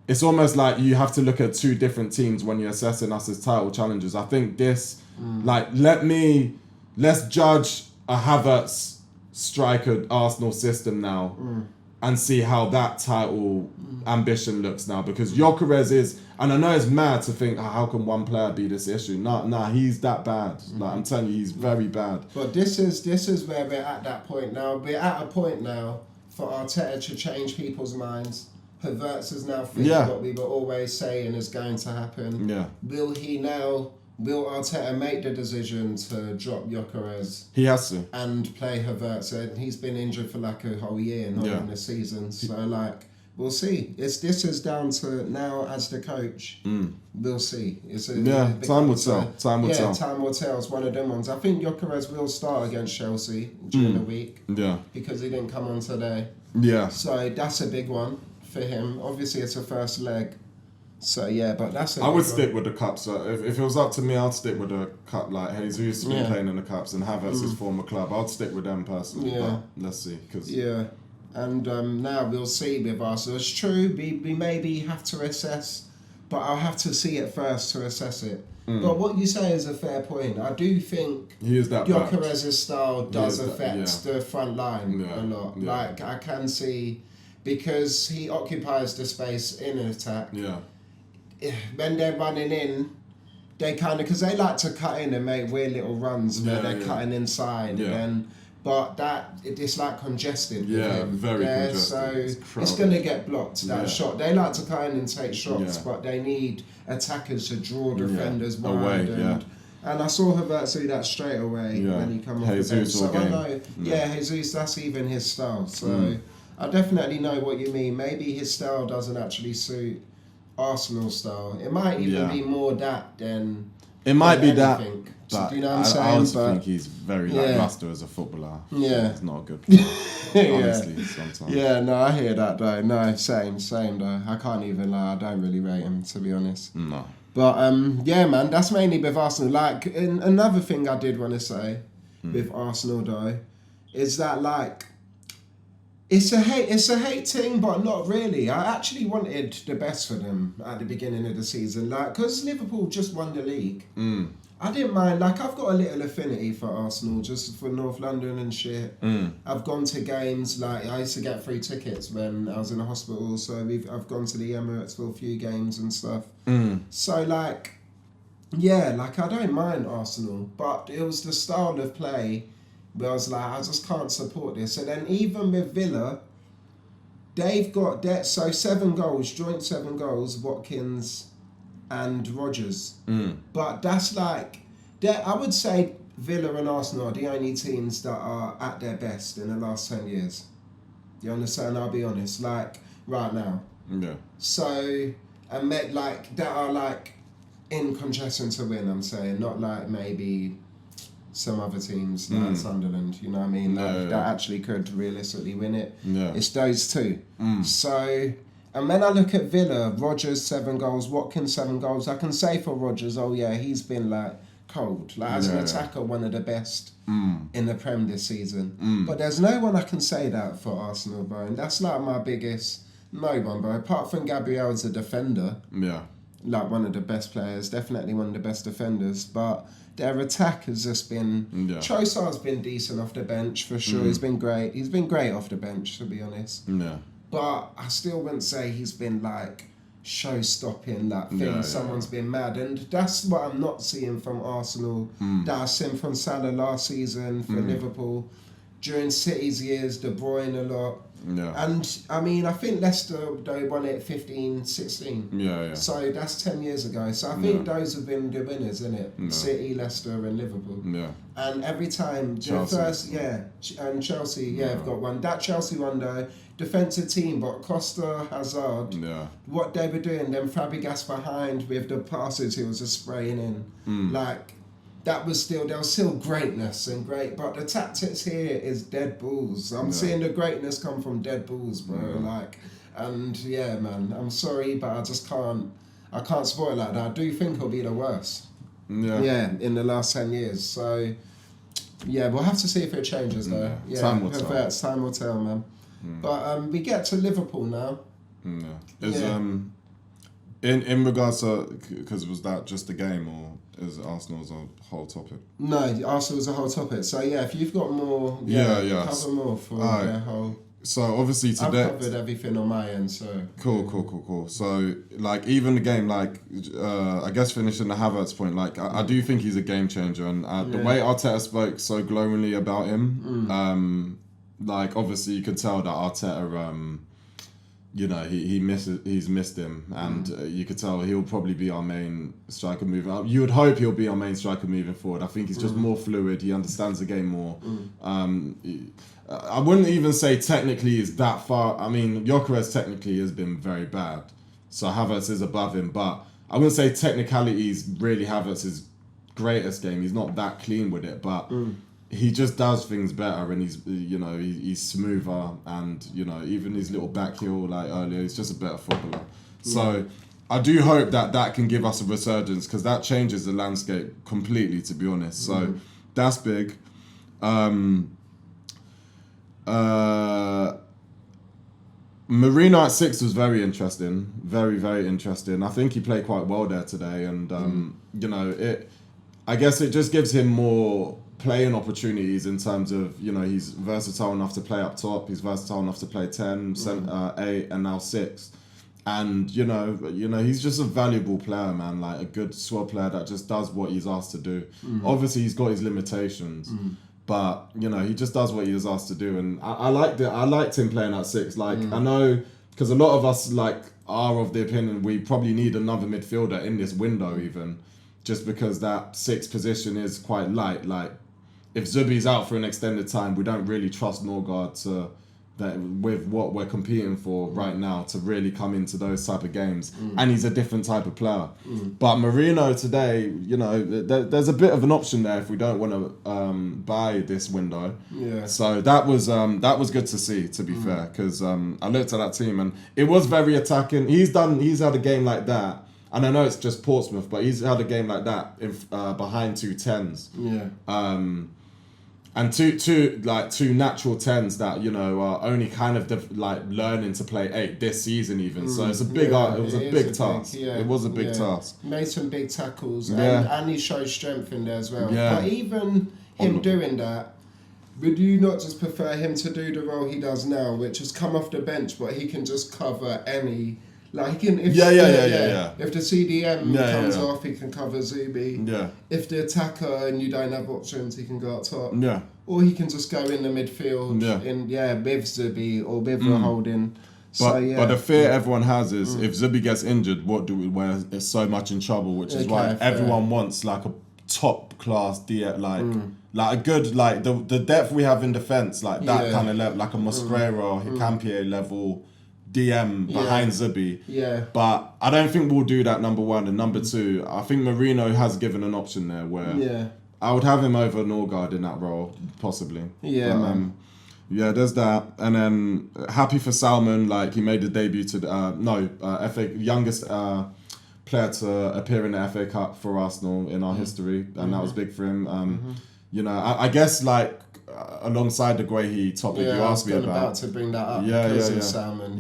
it's almost like you have to look at two different teams when you're assessing us as title challengers. I think this, let's judge a Havertz striker Arsenal system now and see how that title ambition looks now. Because Gyökeres is, and I know it's mad to think, how can one player be this issue? Nah, he's that bad. Like, I'm telling you, he's very bad. But this is where we're at that point now. We're at a point now for Arteta to change people's minds. Havertz is now thinking what we were always saying is going to happen. Yeah. Will Arteta make the decision to drop Gyökeres? He has to. And play Havertz? And he's been injured for like a whole year, not even a season. So like, we'll see. This is down to now as the coach. We'll see. Time will tell. Time will tell. Time will tell. It's one of them ones. I think Gyökeres will start against Chelsea during the week. Yeah. Because he didn't come on today. Yeah. So that's a big one for him. Obviously, it's a first leg. So yeah, but that's. I would stick with the cups. If it was up to me, I'd stick with the cup. Like Jesus been playing in the cups and Havertz his former club. I'd stick with them personally. Yeah. But let's see, and now we'll see with Arsenal. It's true. We maybe have to assess, but I'll have to see it first to assess it. But what you say is a fair point. I do think Gyökeres' style does affect the front line a lot. Yeah. Like I can see. Because he occupies the space in an attack. Yeah. When they're running in, they kind of, because they like to cut in and make weird little runs where they're cutting inside. But it's like congested with him. Very congested. So it's going to get blocked, that shot. They like to cut in and take shots, but they need attackers to draw defenders wide. And I saw Havertz do that straight away when he come off the bench. So I know, Jesus, that's even his style. So I definitely know what you mean. Maybe his style doesn't actually suit Arsenal's style. It might even be more that than. It might be that. But do you know what I'm saying? I also think he's very lackluster as a footballer. Yeah. He's not a good player, honestly, sometimes. Yeah, no, I hear that though. No, same though. I can't even lie. I don't really rate him, to be honest. No. But yeah, man, that's mainly with Arsenal. Like, another thing I did want to say with Arsenal though is that like. It's a hate thing, but not really. I actually wanted the best for them at the beginning of the season, like because Liverpool just won the league. I didn't mind. Like I've got a little affinity for Arsenal, just for North London and shit. I've gone to games. Like I used to get free tickets when I was in the hospital, so I've gone to the Emirates for a few games and stuff. So like, yeah, like I don't mind Arsenal, but it was the style of play. But I was like, I just can't support this. And then even with Villa, they've got that. So 7 goals, joint 7 goals, Watkins and Rodgers. But that's like, I would say Villa and Arsenal are the only teams that are at their best in the last 10 years. You understand? I'll be honest. Like, right now. Yeah. So, and like, that are like in contention to win, I'm saying. Not like maybe some other teams like Sunderland, you know what I mean? That actually could realistically win it. Yeah. It's those two. So, and when I look at Villa, Rodgers 7 goals, Watkins 7 goals, I can say for Rodgers, he's been like cold. Like as an attacker, one of the best in the Prem this season. But there's no one I can say that for Arsenal, bro. And that's like my biggest, no one, bro. Apart from Gabriel as a defender. Yeah. Like one of the best players, definitely one of the best defenders. But their attack has just been... Trossard's been decent off the bench, for sure. He's been great. He's been great off the bench, to be honest. Yeah. but I still wouldn't say he's been like show-stopping that thing. Someone's been mad, and that's what I'm not seeing from Arsenal. That I've seen from Salah last season for Liverpool. During City's years, De Bruyne a lot. Yeah. And I mean, I think Leicester, they won it 15, 16. Yeah. So that's 10 years ago. So I think those have been the winners, isn't it? Yeah. City, Leicester, and Liverpool. Yeah. And every time, Chelsea. the first, and Chelsea, have got one. That Chelsea one though, defensive team, but Costa, Hazard, what they were doing, then Fabregas behind with the passes he was just spraying in, like. That was still, there was still greatness and great, but the tactics here is dead balls. I'm seeing the greatness come from dead balls, bro. Like, and yeah, man, I'm sorry, but I just can't support it like that. I do think it'll be the worst. Yeah, in the last 10 years. So, yeah, we'll have to see if it changes though. Yeah, time will tell. Time will tell, man. But we get to Liverpool now. In regards to, because was that just a game or is Arsenal as a whole topic? No, Arsenal is a whole topic. So yeah, if you've got more, cover more for their whole. So obviously today I've covered everything on my end. So cool. So like even the game, like I guess finishing the Havertz point, like I do think he's a game changer, and the way Arteta spoke so glowingly about him, like obviously you could tell that Arteta. He's missed him, and you could tell he'll probably be our main striker moving up. You would hope he'll be our main striker moving forward. I think he's just more fluid. He understands the game more. I wouldn't even say technically he's that far. I mean, Gyökeres technically has been very bad, so Havertz is above him. But I wouldn't say technicality is really Havertz's greatest game. He's not that clean with it, but. He just does things better, and he's smoother, and even his little back heel like earlier, he's just a better footballer. So I do hope that can give us a resurgence, because that changes the landscape completely, to be honest. So that's big. Marino at 6 was very interesting, very, very interesting. I think he played quite well there today, and I guess it just gives him more playing opportunities in terms of, he's versatile enough to play up top, he's versatile enough to play 10, 8 and now 6. And, he's just a valuable player, man, like a good squad player that just does what he's asked to do. Obviously, he's got his limitations, but, he just does what he was asked to do. And I liked it. I liked him playing at 6. Like, I know, because a lot of us, like, are of the opinion we probably need another midfielder in this window even, just because that 6th position is quite light. Like, if Zubi's out for an extended time, we don't really trust Norgard with what we're competing for right now to really come into those type of games. And he's a different type of player. But Marino today, there's a bit of an option there if we don't want to buy this window. Yeah. So that was good to see, to be fair, because I looked at that team and it was very attacking. He's had a game like that. And I know it's just Portsmouth, but he's had a game like that behind 2 10s. Yeah. And two natural 10s that are only kind of learning to play 8 this season even. So it's a big it was a big task. It was a big task. Made some big tackles and he showed strength in there as well. Yeah. But even him doing that, would you not just prefer him to do the role he does now, which is come off the bench, but he can just cover any. Like, if the CDM comes off, he can cover Zubi. Yeah. If the attacker and you don't have options, he can go up top. Yeah. Or he can just go in the midfield with Zubi or with a holding. But the fear everyone has is if Zubi gets injured, where it's so much in trouble, which is why everyone wants like a top class like a good the depth we have in defence, like that kind of level, like a Mosquera, Hicampier level. DM behind Zubi. Yeah. But I don't think we'll do that, number one. And number two, I think Marino has given an option there where I would have him over Norgard in that role, possibly. Yeah, but, man. There's that. And then happy for Salmon, like he made the debut to FA youngest player to appear in the FA Cup for Arsenal in our history, and that was big for him. I guess alongside the Guehi topic you asked me about to bring that up because of Salmon.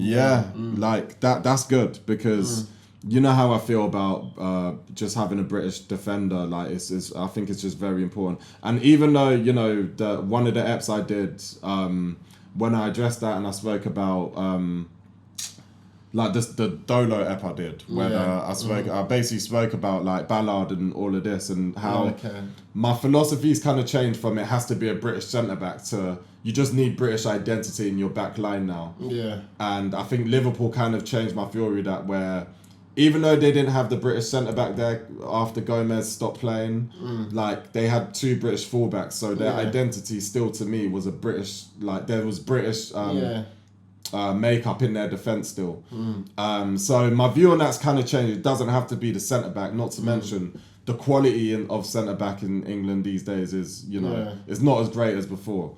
Like that's good because you know how I feel about just having a British defender. Like it's I think it's just very important. And even though one of the eps I did when I addressed that and I spoke about like the Dolo ep I did, where I basically spoke about like Ballard and all of this and how my philosophy's kind of changed from it has to be a British centre back to you just need British identity in your back line now. Yeah. And I think Liverpool kind of changed my theory that where even though they didn't have the British centre back there after Gomez stopped playing, like they had 2 British fullbacks, so their identity still to me was a British, like there was British makeup in their defence still. So my view on that's kind of changed. It doesn't have to be the centre back, not to mention the quality of centre back in England these days is, you know, it's not as great as before.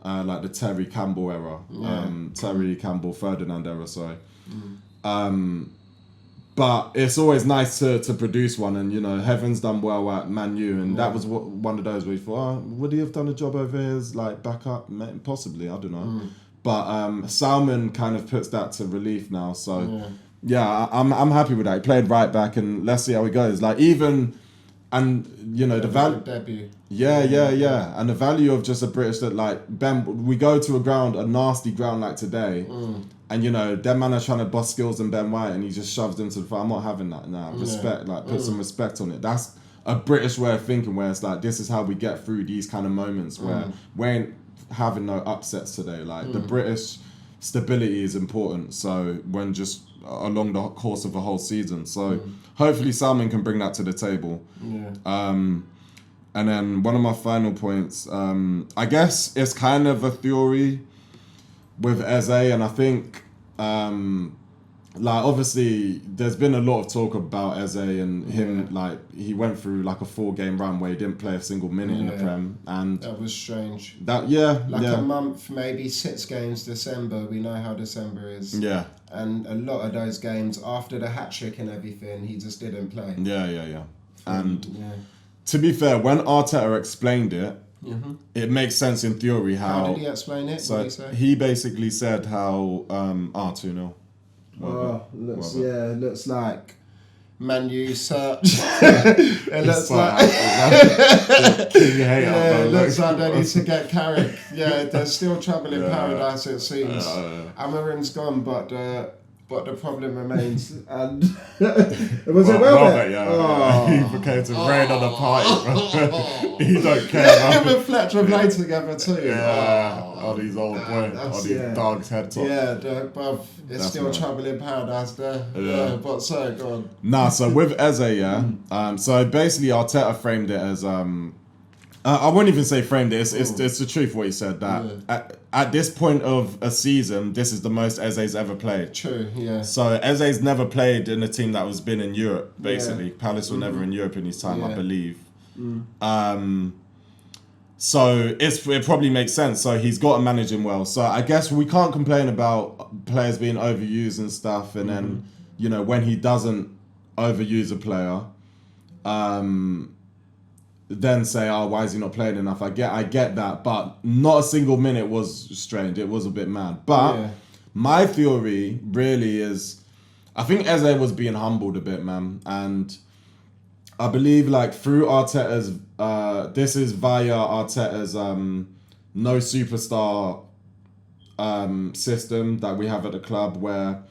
Like the Terry Campbell era, Terry Campbell Ferdinand era, sorry. But it's always nice to produce one, and you know, Heaven's done well at Man U, and that was one of those where you thought, would he have done a job over here as like backup? Possibly, I don't know. But Salmon kind of puts that to relief now, so I'm happy with that. He played right back, and let's see how he goes. Like even, and you know the value. Debut. Yeah, and the value of just a British that like Ben. We go to a nasty ground like today. And you know, them man are trying to bust skills in Ben White and he just shoves them to the front. I'm not having that now. Respect, like put some respect on it. That's a British way of thinking where it's like, this is how we get through these kind of moments where we ain't having no upsets today. Like the British stability is important. So when just along the course of a whole season. So hopefully Salmon can bring that to the table. And then one of my final points, I guess it's kind of a theory with Eze, and I think like obviously there's been a lot of talk about Eze and him, like he went through like a 4-game run where he didn't play a single minute in the Prem, and that was strange. That a month, maybe 6 games December. We know how December is. And a lot of those games after the hat-trick and everything, he just didn't play. And to be fair, when Arteta explained it, it makes sense in theory how did he explain it? So what did he say? He basically said how 2-0. Looks like Man U search. It looks like it looks like they need to get Carrick. Yeah, there's still trouble in paradise, it seems. Amarim's gone, but the problem remains. And was it well? He became to rain on the party. He don't care. Him and Fletcher played together too. On these old boys, on these dogs' head top. Bruv, it's still trouble in paradise there. But so go on. Nah, so with Eze, so basically Arteta framed it as I won't even say framed it. It's the truth what he said that at this point of a season, this is the most Eze's ever played. True, yeah. So Eze's never played in a team that was been in Europe. Basically, Palace were never in Europe in his time, I believe. So it probably makes sense. So he's got to manage him well. So I guess we can't complain about players being overused and stuff. And then you know when he doesn't overuse a player, then say, why is he not playing enough? I get that, but not a single minute was strained. It was a bit mad. But my theory really is, I think Eze was being humbled a bit, man. And I believe like through Arteta's, this is via Arteta's no superstar system that we have at the club, where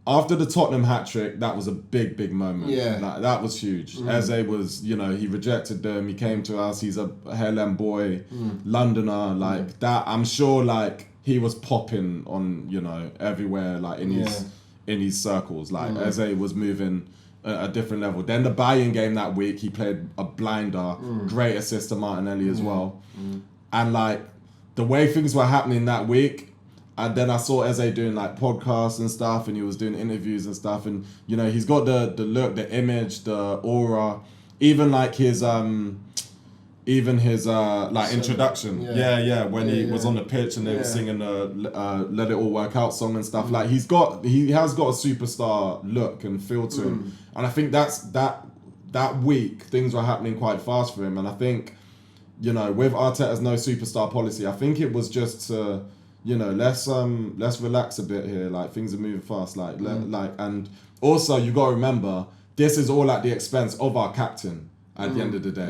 after the Tottenham hat-trick, that was a big moment. That was huge. Eze was, you know, he rejected them. He came to us. He's a Helen boy, Londoner, like that. I'm sure, like he was popping on, you know, everywhere, like in his circles. Like Eze was moving a different level. Then the Bayern game that week, he played a blinder. Great assist to Martinelli as well. And like the way things were happening that week. And then I saw Eze doing like podcasts and stuff, and he was doing interviews and stuff, and you know he's got the look, the image, the aura, even like his like introduction, when he was on the pitch and they were singing the "Let It All Work Out" song and stuff. Like he has got a superstar look and feel to him, and I think that week things were happening quite fast for him, and I think you know with Arteta's no superstar policy, I think it was just to. You know, let's relax a bit here. Like things are moving fast. And also you got to remember this is all at the expense of our captain at the end of the day.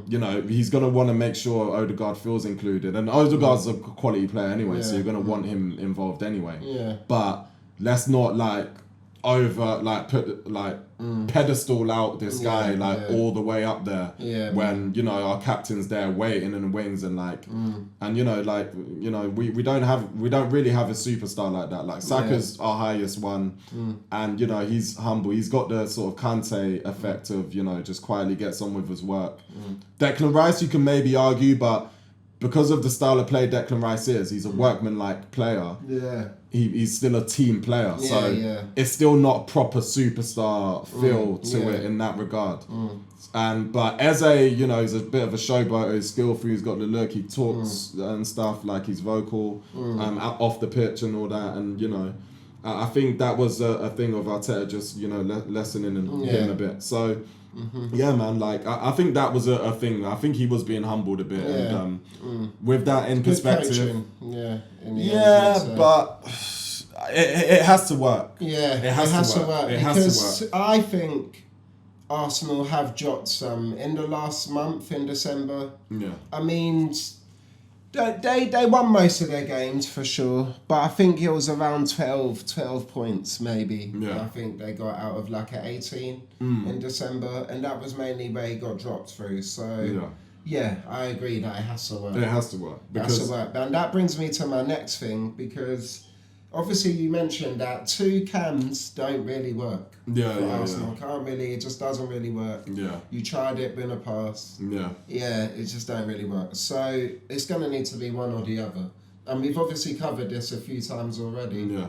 You know he's gonna want to make sure Odegaard feels included, and Odegaard's a quality player anyway, so you're gonna want him involved anyway. But let's not like put like pedestal out this guy all the way up there when you know our captain's there waiting in the wings and like and we don't really have a superstar like that. Like Saka's our highest one, and you know he's humble. He's got the sort of Kante effect of just quietly gets on with his work. Declan Rice, you can maybe argue, but because of the style of play Declan Rice is, he's a workman-like player. Yeah. He's still a team player, so it's still not proper superstar feel to it in that regard. But Eze, he's a bit of a showboater. He's skillful. He's got the look. He talks and stuff, like he's vocal, off the pitch and all that. And I think that was a thing of Arteta just lessening him a bit. So. Yeah, man. Like I think that was a thing. I think he was being humbled a bit, and with that in perspective, but it has to work. Yeah, it has to work. Because I think Arsenal have dropped some in the last month in December. Yeah, I mean, they won most of their games for sure, but I think it was around 12 points maybe. Yeah. I think they got out of like at 18 in December, and that was mainly where he got dropped through. So yeah, I agree that it has to work. It has to work. And that brings me to my next thing, because obviously you mentioned that two cams don't really work for Arsenal. It just doesn't really work. Yeah. You tried it in the past. Yeah. Yeah, it just don't really work. So it's going to need to be one or the other. And we've obviously covered this a few times already. Yeah.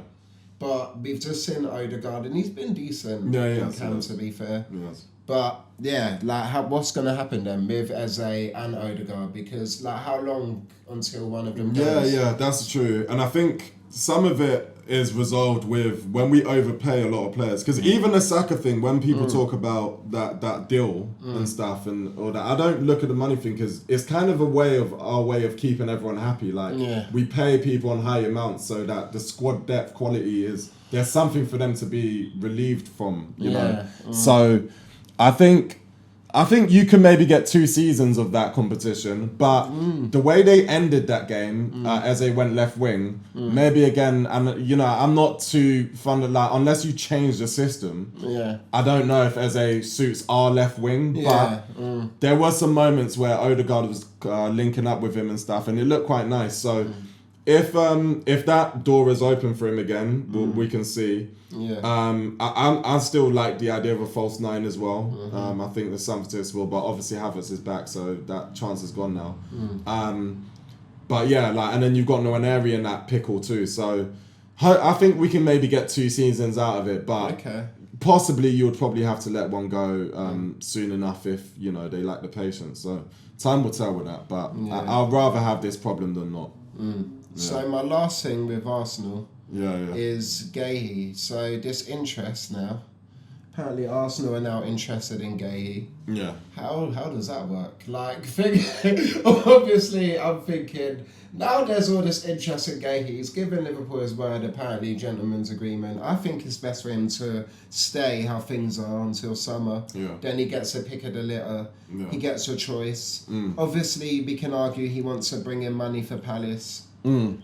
But we've just seen Odegaard, and he's been decent in cam, to be fair. Yes. But yeah, what's going to happen then with Eze and Odegaard? Because how long until one of them goes? Yeah, that's true. And I think some of it is resolved with when we overpay a lot of players. Because even the Saka thing, when people talk about that deal and stuff and all that, I don't look at the money thing, because it's kind of our way of keeping everyone happy. Like we pay people on high amounts so that the squad depth quality there's something for them to be relieved from, you know. So I think you can maybe get 2 seasons of that competition, but the way they ended that game, as they went left wing, maybe again, and I'm not too fond of that unless you change the system. Yeah, I don't know if Eze suits our left wing, but there was some moments where Odegaard was linking up with him and stuff, and it looked quite nice. So if that door is open for him again, we can see. Yeah. I still like the idea of a false 9 as well. I think there's something to this, but obviously Havertz is back, so that chance is gone now. But yeah, and then you've got Nwaneri in that pickle too. So I think we can maybe get 2 seasons out of it, but possibly you would probably have to let one go soon enough if they lack the patience. So time will tell with that, but I'd rather have this problem than not. So my last thing with Arsenal Yeah. is Guéhi. So this interest now, apparently Arsenal are now interested in Guéhi. Yeah. How does that work? Obviously I'm thinking, now there's all this interest in Guéhi. He's given Liverpool his word, apparently gentleman's agreement. I think it's best for him to stay how things are until summer. Yeah. Then he gets a pick of the litter. Yeah. He gets a choice. Obviously we can argue he wants to bring in money for Palace.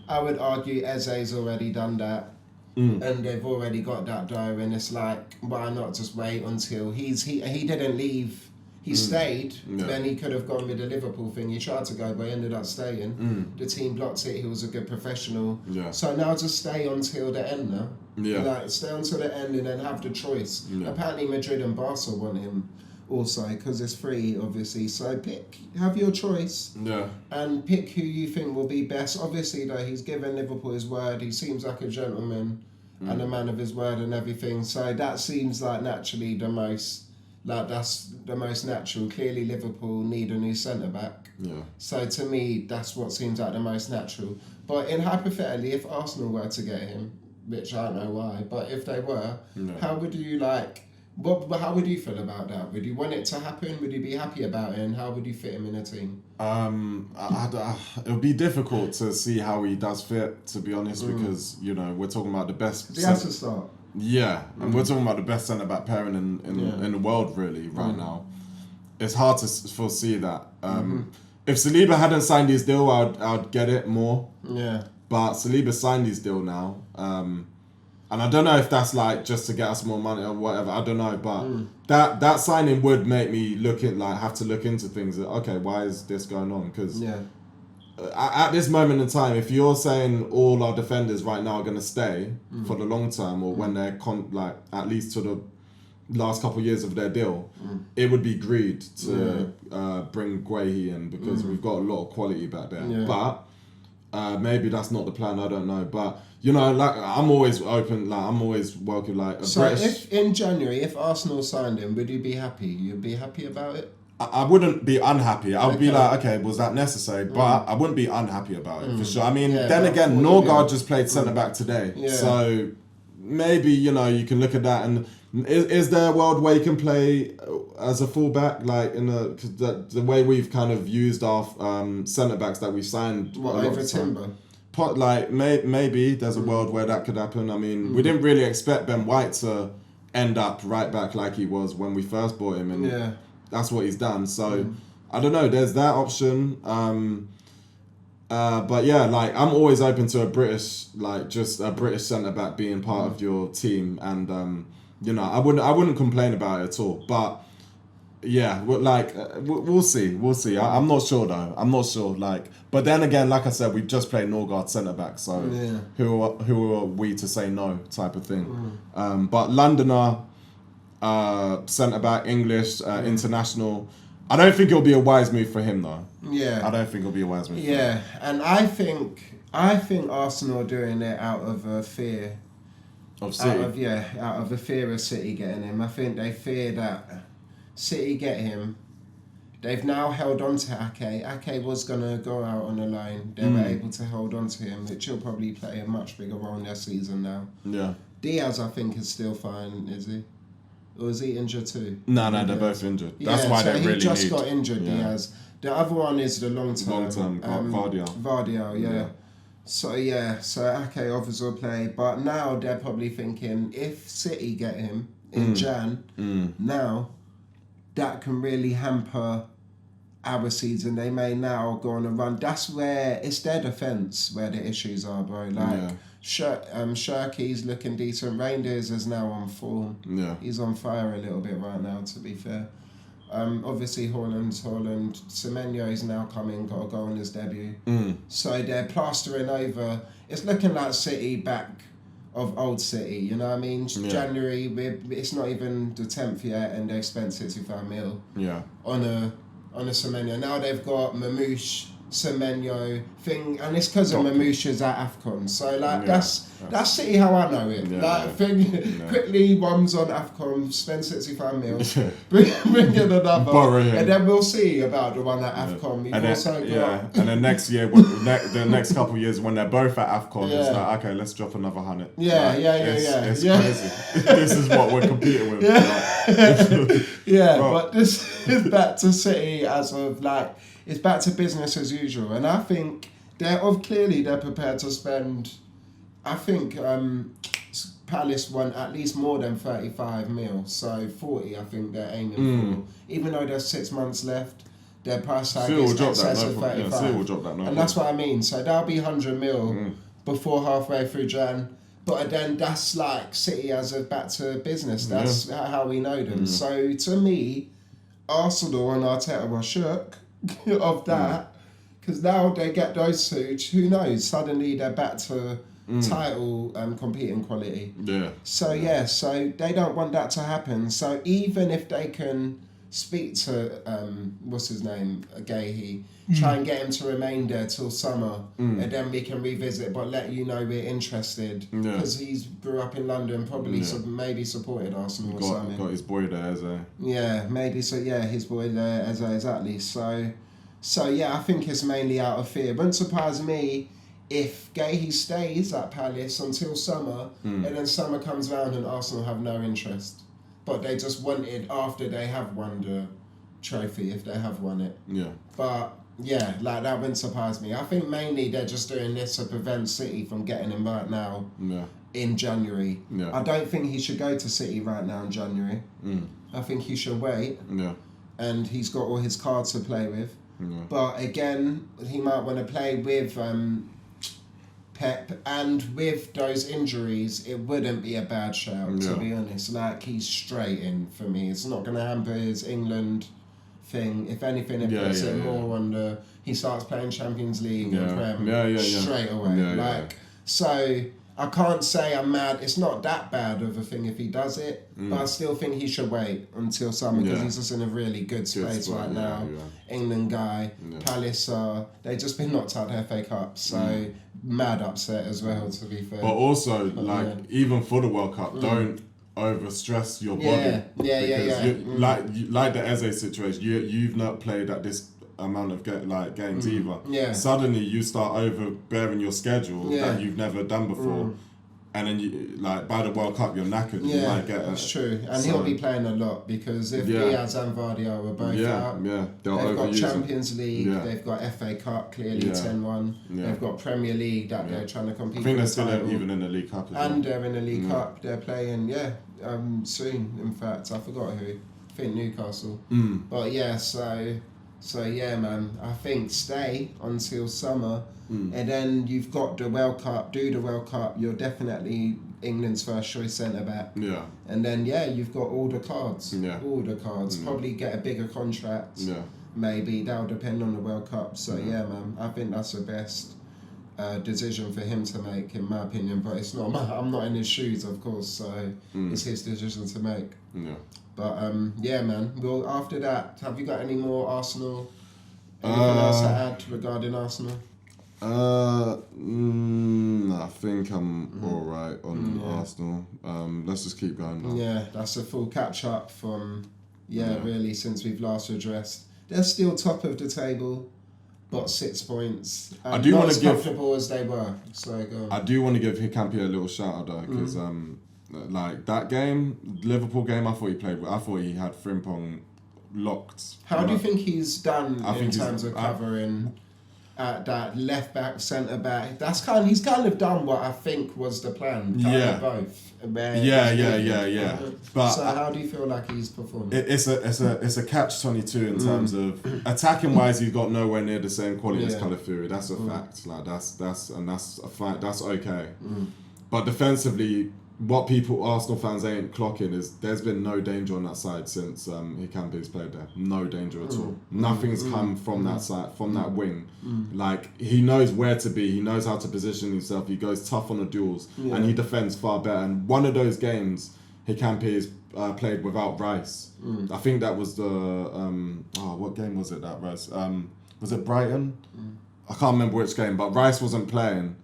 I would argue Eze's already done that, and they've already got that dough, and it's like, why not just wait until he didn't leave, he stayed. Then he could have gone with the Liverpool thing. He tried to go, but he ended up staying. The team blocked it. He was a good professional. So now just stay until the end now. Stay until the end and then have the choice. Apparently Madrid and Barca want him also, because it's free, obviously. So have your choice, and pick who you think will be best. Obviously, though, he's given Liverpool his word. He seems like a gentleman and a man of his word and everything. So that seems like naturally that's the most natural. Clearly, Liverpool need a new centre back. So to me, that's what seems like the most natural. But hypothetically, if Arsenal were to get him, which I don't know why, but if they were, how would you how would you feel about that? Would you want it to happen? Would you be happy about it? And how would you fit him in a team? It would be difficult to see how he does fit, to be honest, because we're talking about the best. He has to start. Yeah, and we're talking about the best centre back pairing in the world really right now. It's hard to foresee that. If Saliba hadn't signed his deal, I'd get it more. Yeah. But Saliba signed his deal now. And I don't know if that's like just to get us more money or whatever. I don't know, but that signing would make me have to look into things. Okay, why is this going on? Because at this moment in time, if you're saying all our defenders right now are going to stay for the long term, or when they're at least to the last couple of years of their deal, it would be greed to bring Guehi in because we've got a lot of quality back there. Yeah. But maybe that's not the plan. I don't know, but. I'm always open. I'm always welcome. If in January, if Arsenal signed him, would you be happy? You'd be happy about it? I wouldn't be unhappy. I would be like, okay, was that necessary? But I wouldn't be unhappy about it for sure. I mean, then again, Norgard just played centre back today, so maybe you can look at that. And is there a world where you can play as a fullback, cause the way we've kind of used our centre backs that we've signed? What over Timber? Maybe there's a world where that could happen. I mean, we didn't really expect Ben White to end up right back like he was when we first bought him, and that's what he's done. So I don't know. There's that option. But yeah, I'm always open to a British, just a British centre back being part of your team, and I wouldn't complain about it at all. But yeah, we'll see. I'm not sure though. I'm not sure. But then again, like I said, we've just played Norgard centre back, so who are we to say no type of thing. But Londoner, centre back, English, international. I don't think it'll be a wise move for him though. Yeah, I don't think it'll be a wise move. Yeah, for him. And I think Arsenal are doing it out of a fear of City. Out of a fear of City getting him. I think they fear that City get him. They've now held on to Ake. Ake was going to go out on a loan. They were able to hold on to him, which will probably play a much bigger role in their season now. Yeah. Diaz, I think, is still fine, is he? Or is he injured too? No, they're both injured. That's why they really he just got injured, Diaz. The other one is the long-term. Vardiel, yeah. So Ake obviously will play. But now they're probably thinking, if City get him in Jan, now that can really hamper our season. They may now go on a run. That's where it's their defence where the issues are, bro. Shirky's looking decent. Reindeers is now on form. Yeah, he's on fire a little bit right now, to be fair. Obviously Haaland. Semenyo's now coming, got to go on his debut. So they're plastering over. It's looking like City back of old City, you know what I mean? Yeah. January, it's not even the 10th yet, and they've spent 65 mil on a Semenyo. Now they've got Mamouche, Semenyo thing, and it's because of Mamouche's at Afcon. So that's City how I know it. Quickly one's on Afcon, spend 65 mil, bring in another, and then we'll see about the one at Afcon. And then next year, the next couple of years when they're both at Afcon, it's like, okay, let's drop another 100. It's crazy. This is what we're competing with. But this is back to City as of it's back to business as usual, and I think they're prepared to spend. I think Palace won at least more than 35 mil, so 40. I think they're aiming for. Even though there's 6 months left, their price tag is excess of 35, and that's what I mean. So that'll be 100 mil before halfway through Jan. But then that's City as a back to business. That's how we know them. So to me, Arsenal and Arteta were shook of that, because now they get those two, who knows, suddenly they're back to title competing quality. So they don't want that to happen. So even if they can speak to what's his name, Guehi, try and get him to remain there till summer, and then we can revisit, but let you know we're interested, because he's grew up in London, probably maybe supported Arsenal or something. Got his boy there as a his boy there as exactly. So I think it's mainly out of fear. Wouldn't surprise me if Guehi stays at Palace until summer, and then summer comes around and Arsenal have no interest. But they just want it after they have won the trophy, if they have won it. But that wouldn't surprise me. I think mainly they're just doing this to prevent City from getting him right now in January. I don't think he should go to City right now in January. I think he should wait. And he's got all his cards to play with. But again, he might want to play with Pep, and with those injuries, it wouldn't be a bad shout, to be honest. Like, he's straight in for me. It's not going to hamper his England thing. If anything, it puts it more on the... He starts playing Champions League and Prem straight away. So I can't say I'm mad. It's not that bad of a thing if he does it, but I still think he should wait until summer because he's just in a really good space right now. England guy, Palace, they've just been knocked out of the FA Cup, so mad upset as well, to be fair. But also, even for the World Cup, don't overstress your body. Like the Eze situation, you've not played at this amount of games either. Suddenly you start overbearing your schedule that you've never done before, and then you by the World Cup you're knackered. You might get that's true, and he'll be playing a lot because if Diaz and Vardy were both out, they've got Champions League, they've got FA Cup clearly 10-1, they've got Premier League that they're trying to compete. I think they're still even in the League Cup as and they're in the League Cup. They're playing soon. In fact, I forgot who. I think Newcastle. But So yeah, man, I think stay until summer, and then you've got the World Cup. Do the World Cup. You're definitely England's first choice centre back. Yeah. And then you've got all the cards. Yeah. All the cards. Probably get a bigger contract. Yeah. Maybe that'll depend on the World Cup. So yeah, man, I think that's the best decision for him to make, in my opinion. But it's not. I'm not in his shoes, of course. So it's his decision to make. Yeah. But yeah, man. Well, after that, have you got any more Arsenal? Anything else to add regarding Arsenal? I think I'm all right on Arsenal. Let's just keep going now. Yeah, that's a full catch up from really since we've last addressed. They're still top of the table, but 6 points. I do want to give comfortable as they were. So go on. I do want to give Hikampi a little shout out though, because that game, Liverpool game, I thought he had Frimpong locked. How do you think he's done in terms of covering at that left back, centre back? He's kind of done what I think was the plan. Both. But so how do you feel like he's performed? It's a catch-22 in terms of attacking wise. He's got nowhere near the same quality as Calafiori. That's a fact. Like that's a fact. That's okay. But defensively, what Arsenal fans ain't clocking is there's been no danger on that side since Hikampi's played there. No danger at all. Nothing's come from that side, from that wing. Like, he knows where to be. He knows how to position himself. He goes tough on the duels, and he defends far better. And one of those games, Hikampi played without Rice. I think that was the what game was it that Rice? Was it Brighton? I can't remember which game, but Rice wasn't playing,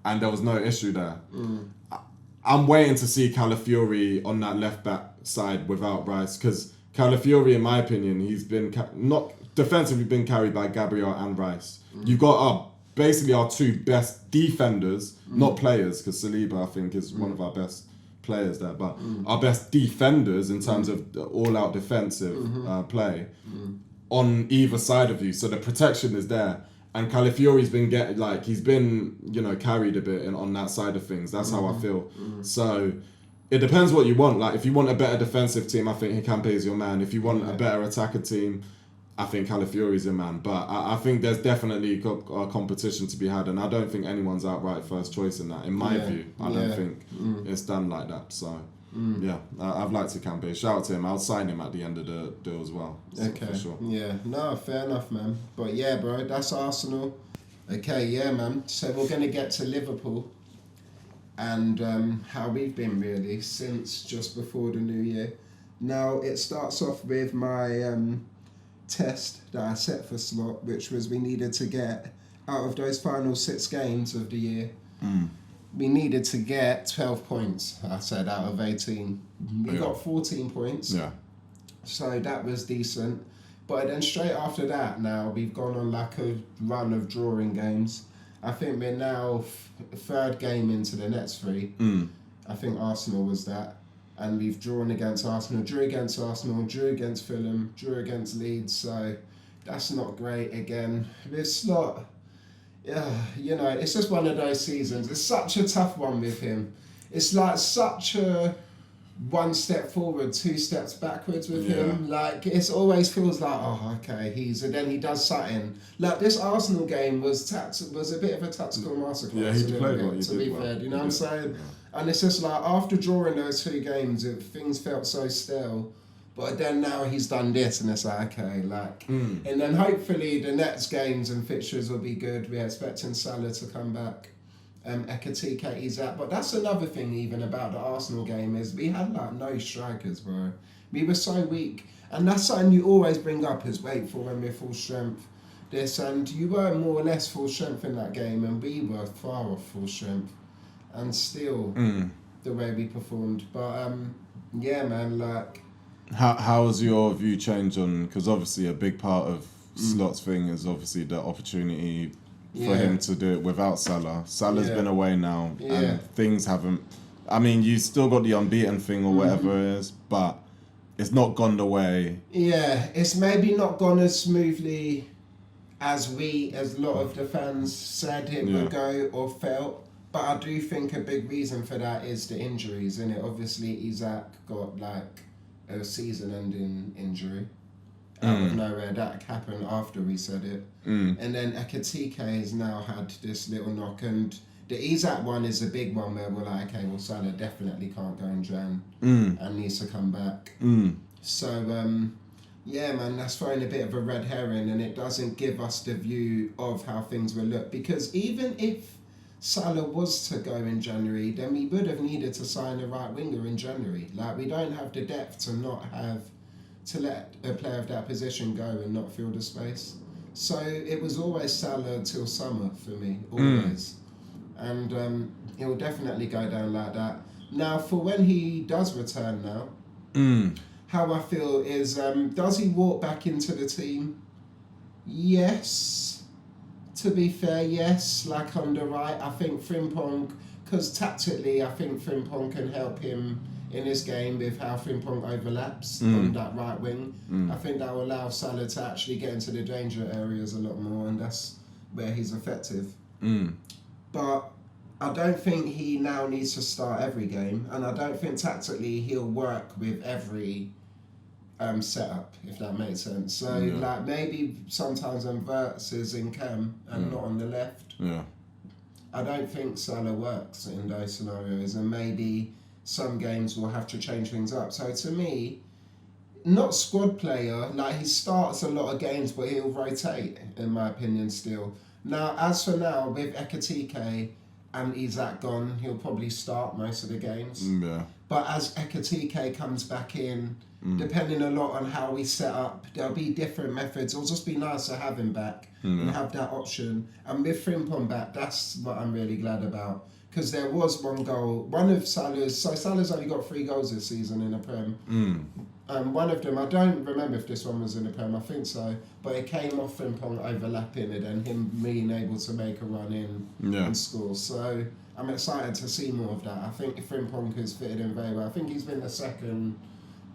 and there was no issue there. I'm waiting to see Calafiori on that left back side without Rice, because Calafiori, in my opinion, he's been not defensively been carried by Gabriel and Rice. You've got basically our two best defenders, not players, because Saliba I think is one of our best players there, but our best defenders in terms of all-out defensive play on either side of you. So the protection is there. And Calafiori's been carried a bit on that side of things. That's how I feel. So it depends what you want. Like, if you want a better defensive team, I think Hikampi is your man. If you want a better attacker team, I think Calafiori's your man. But I think there's definitely a competition to be had, and I don't think anyone's outright first choice in that. In my view, I don't think it's done like that. So I've liked Hikampi. Shout out to him. I'll sign him at the end of the deal as well. So, okay. For sure. Yeah. No, fair enough, man. But yeah, bro, that's Arsenal. Okay, yeah, man. So we're gonna get to Liverpool and how we've been really since just before the new year. Now it starts off with my test that I set for Slot, which was we needed to get out of those final 6 games of the year. We needed to get 12 points, I said, out of 18. We got 14 points. Yeah. So that was decent. But then straight after that, now we've gone on like a run of drawing games. I think we're now third game into the next 3. I think Arsenal was that. And we've drawn against Arsenal, drew against Arsenal, drew against Fulham, drew against Leeds. So that's not great again. It's not... Yeah, it's just one of those seasons. It's such a tough one with him. It's like such a one step forward, 2 steps backwards with him. Like, it always feels like, oh, okay, and then he does something. Like, this Arsenal game was a bit of a tactical masterclass. Yeah, he played well. To be fair, you know what I'm saying? Yeah. And it's just like, after drawing those 2 games, things felt so stale. But then now he's done this, and it's like, okay, like, and then hopefully the next games and fixtures will be good. We're expecting Salah to come back. Ekatike, he's out. But that's another thing even about the Arsenal game is we had like no strikers, bro. We were so weak. And that's something you always bring up is wait for when we're full strength. And you were more or less full strength in that game, and we were far off full strength. And still, the way we performed. But yeah, man, like... How has your view changed on... Because obviously a big part of Slot's thing is obviously the opportunity... for him to do it without Salah. Salah's been away now, and things haven't... I mean, you still got the unbeaten thing or whatever it is, but it's not gone the way... Yeah, it's maybe not gone as smoothly as a lot of the fans said it would go or felt, but I do think a big reason for that is the injuries, innit? Obviously, Isaac got, like, a season-ending injury. Out of nowhere, that happened after we said it. And then Ekatike has now had this little knock, and the Isak one is a big one where we're like, okay, well, Salah definitely can't go in Jan and needs to come back. So, yeah, man, that's throwing a bit of a red herring, and it doesn't give us the view of how things will look. Because even if Salah was to go in January, then we would have needed to sign a right winger in January. Like, we don't have the depth to not have... to let a player of that position go and not fill the space. So it was always Salah till summer for me, always. And he'll definitely go down like that. Now, for when he does return now, how I feel is, does he walk back into the team? Yes. To be fair, yes. Like on the right, I think Frimpong, because tactically, I think Frimpong can help him in his game with how Frimpong overlaps on that right wing. I think that will allow Salah to actually get into the danger areas a lot more, and that's where he's effective. But I don't think he now needs to start every game, and I don't think tactically he'll work with every setup, if that makes sense. So like maybe sometimes Verts is in cam and not on the left. I don't think Salah works in those scenarios, and maybe some games will have to change things up. So to me, not squad player, like he starts a lot of games, but he'll rotate, in my opinion, still. Now, as for now, with Ekatike and Isak gone, he'll probably start most of the games. But as Ekatike comes back in, depending a lot on how we set up, there'll be different methods. It'll just be nice to have him back and have that option. And with Frimpong back, that's what I'm really glad about. Because there was one goal, one of Salah's... So Salah's only got 3 goals this season in the Prem. One of them, I don't remember if this one was in the Prem, I think so. But it came off Frimpong overlapping it and him being able to make a run in and score. So I'm excited to see more of that. I think Frimpong has fitted in very well. I think he's been the second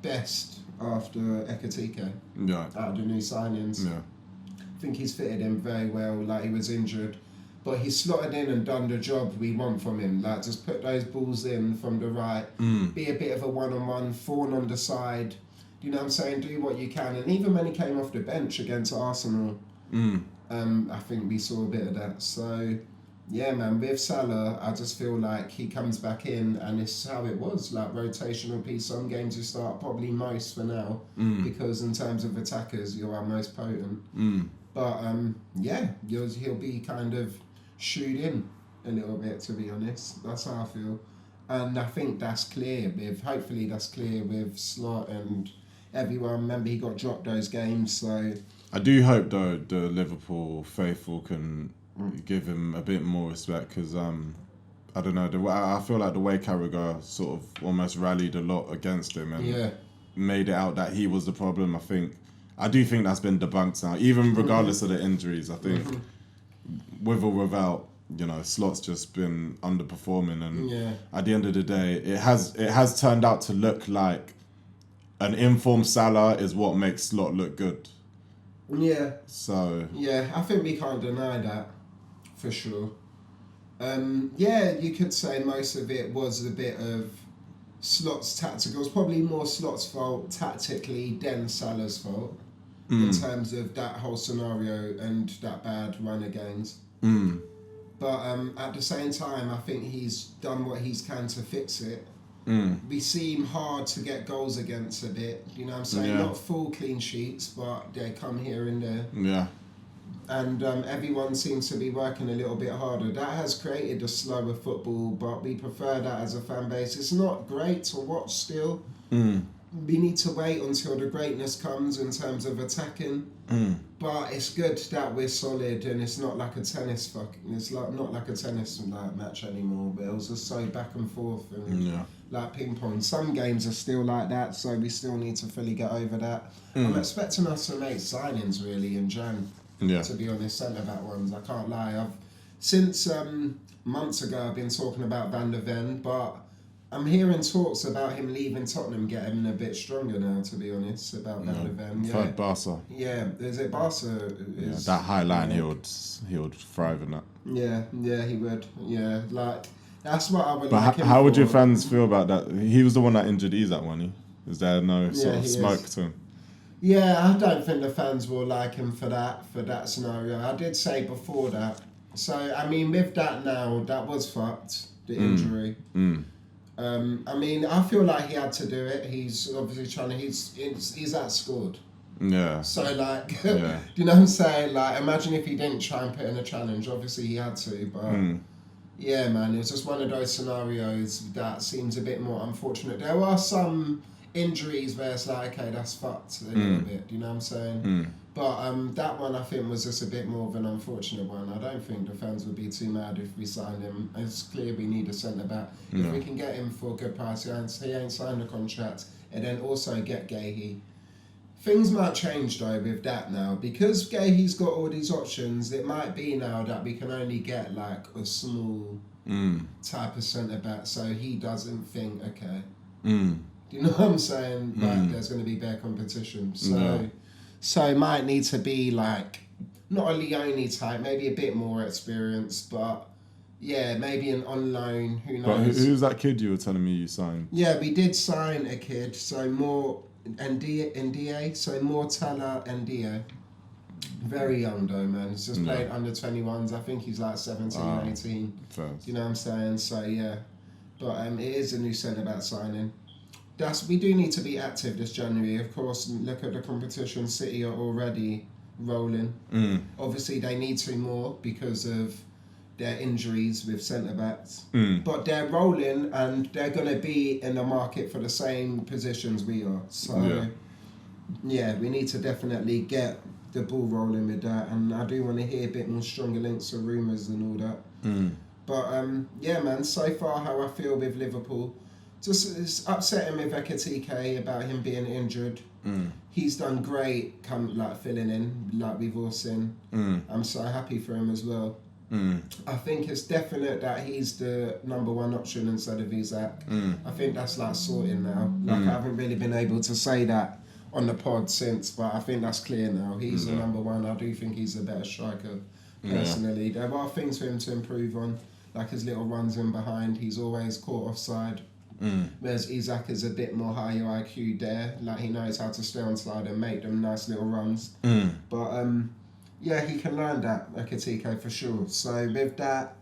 best after Ekatike out of the new signings. I think he's fitted in very well, like he was injured. But he slotted in and done the job we want from him. Like, just put those balls in from the right, be a bit of a one-on-one, fawn on the side. You know what I'm saying? Do what you can. And even when he came off the bench against Arsenal, I think we saw a bit of that. So, yeah, man, with Salah, I just feel like he comes back in and it's how it was, like rotational piece. Some games you start probably most for now, because in terms of attackers, you're our most potent. But, yeah, he'll be kind of shoot in a little bit, to be honest. That's how I feel. And I think that's clear hopefully that's clear with Slot and everyone. Remember, he got dropped those games, so... I do hope, though, the Liverpool faithful can give him a bit more respect, because, I don't know, I feel like the way Carragher sort of almost rallied a lot against him and made it out that he was the problem. I do think that's been debunked now, even regardless of the injuries. I think with or without, Slot's just been underperforming, and at the end of the day, it has turned out to look like an informed Salah is what makes Slot look good. Yeah. So. Yeah, I think we can't deny that, for sure. Yeah, you could say most of it was a bit of Slot's tactical. It's probably more Slot's fault tactically than Salah's fault in terms of that whole scenario and that bad run of games. But at the same time, I think he's done what he's can to fix it. We seem hard to get goals against a bit. You know what I'm saying? Yeah. Not full clean sheets, but they come here and there. Yeah. And everyone seems to be working a little bit harder. That has created a slower football, but we prefer that as a fan base. It's not great to watch still. We need to wait until the greatness comes in terms of attacking. But it's good that we're solid and it's not like a tennis not like a tennis match anymore. But it was just so back and forth and like ping pong. Some games are still like that, so we still need to fully get over that. I'm expecting us to make signings really in Jan. Yeah. To be honest, centre-back ones, I can't lie. Since months ago I've been talking about Van der Ven, but I'm hearing talks about him leaving Tottenham getting a bit stronger now, to be honest, about Van der Ven. I've heard Barca. Yeah, is it Barca? That high line, he would thrive in that. Yeah, he would. Yeah, like, that's what I would But like him how would for. your fans feel about that? He was the one that injured Isak, wasn't he? Is there no sort of he smoke is. to him? Yeah, I don't think the fans will like him for that scenario. I did say before that. So, I mean, with that now, that was fucked, the injury. I mean, I feel like he had to do it. He's obviously trying to... He's outscored. Yeah. So, like, Yeah. do you know what I'm saying? Like, imagine if he didn't try and put in a challenge. Obviously, he had to, but... Yeah, man, it was just one of those scenarios that seems a bit more unfortunate. There are some injuries where it's like, okay, that's fucked a little bit. Do you know what I'm saying? But that one I think was just a bit more of an unfortunate one. I don't think the fans would be too mad if we signed him. It's clear we need a centre back. If we can get him for a good price, he ain't signed a contract, and then also get Gahey. Things might change though with that now, because Gahey's got all these options. It might be now that we can only get like a small type of centre back, so he doesn't think, okay. Do you know what I'm saying? Like, there's going to be bare competition. So it might need to be like, not a Leone type, maybe a bit more experienced, but yeah, maybe on loan, who knows. But who's that kid you were telling me you signed? Yeah, we did sign a kid, so more NDA, so more Tala NDA. Very young though, man. He's just played under 21s. I think he's like 17, 18. First. You know what I'm saying? So yeah. But it is a new centre-back signing. We do need to be active this January. Of course, look at the competition. City are already rolling. Obviously, they need to more because of their injuries with centre-backs. But they're rolling and they're going to be in the market for the same positions we are. So, yeah, we need to definitely get the ball rolling with that. And I do want to hear a bit more stronger links or rumours and all that. But, yeah, man, so far how I feel with Liverpool... Just it's upsetting with Ekitike about him being injured. He's done great, filling in, like we've all seen. I'm so happy for him as well. I think it's definite that he's the number one option instead of Isak. I think that's like sorted now. Like I haven't really been able to say that on the pod since, but I think that's clear now. He's the number one. I do think he's a better striker, personally. There are things for him to improve on, like his little runs in behind. He's always caught offside. Whereas Isak is a bit more higher IQ there. Like he knows how to stay on slide and make them nice little runs. But yeah, he can learn that, Ekitike, for sure. So with that,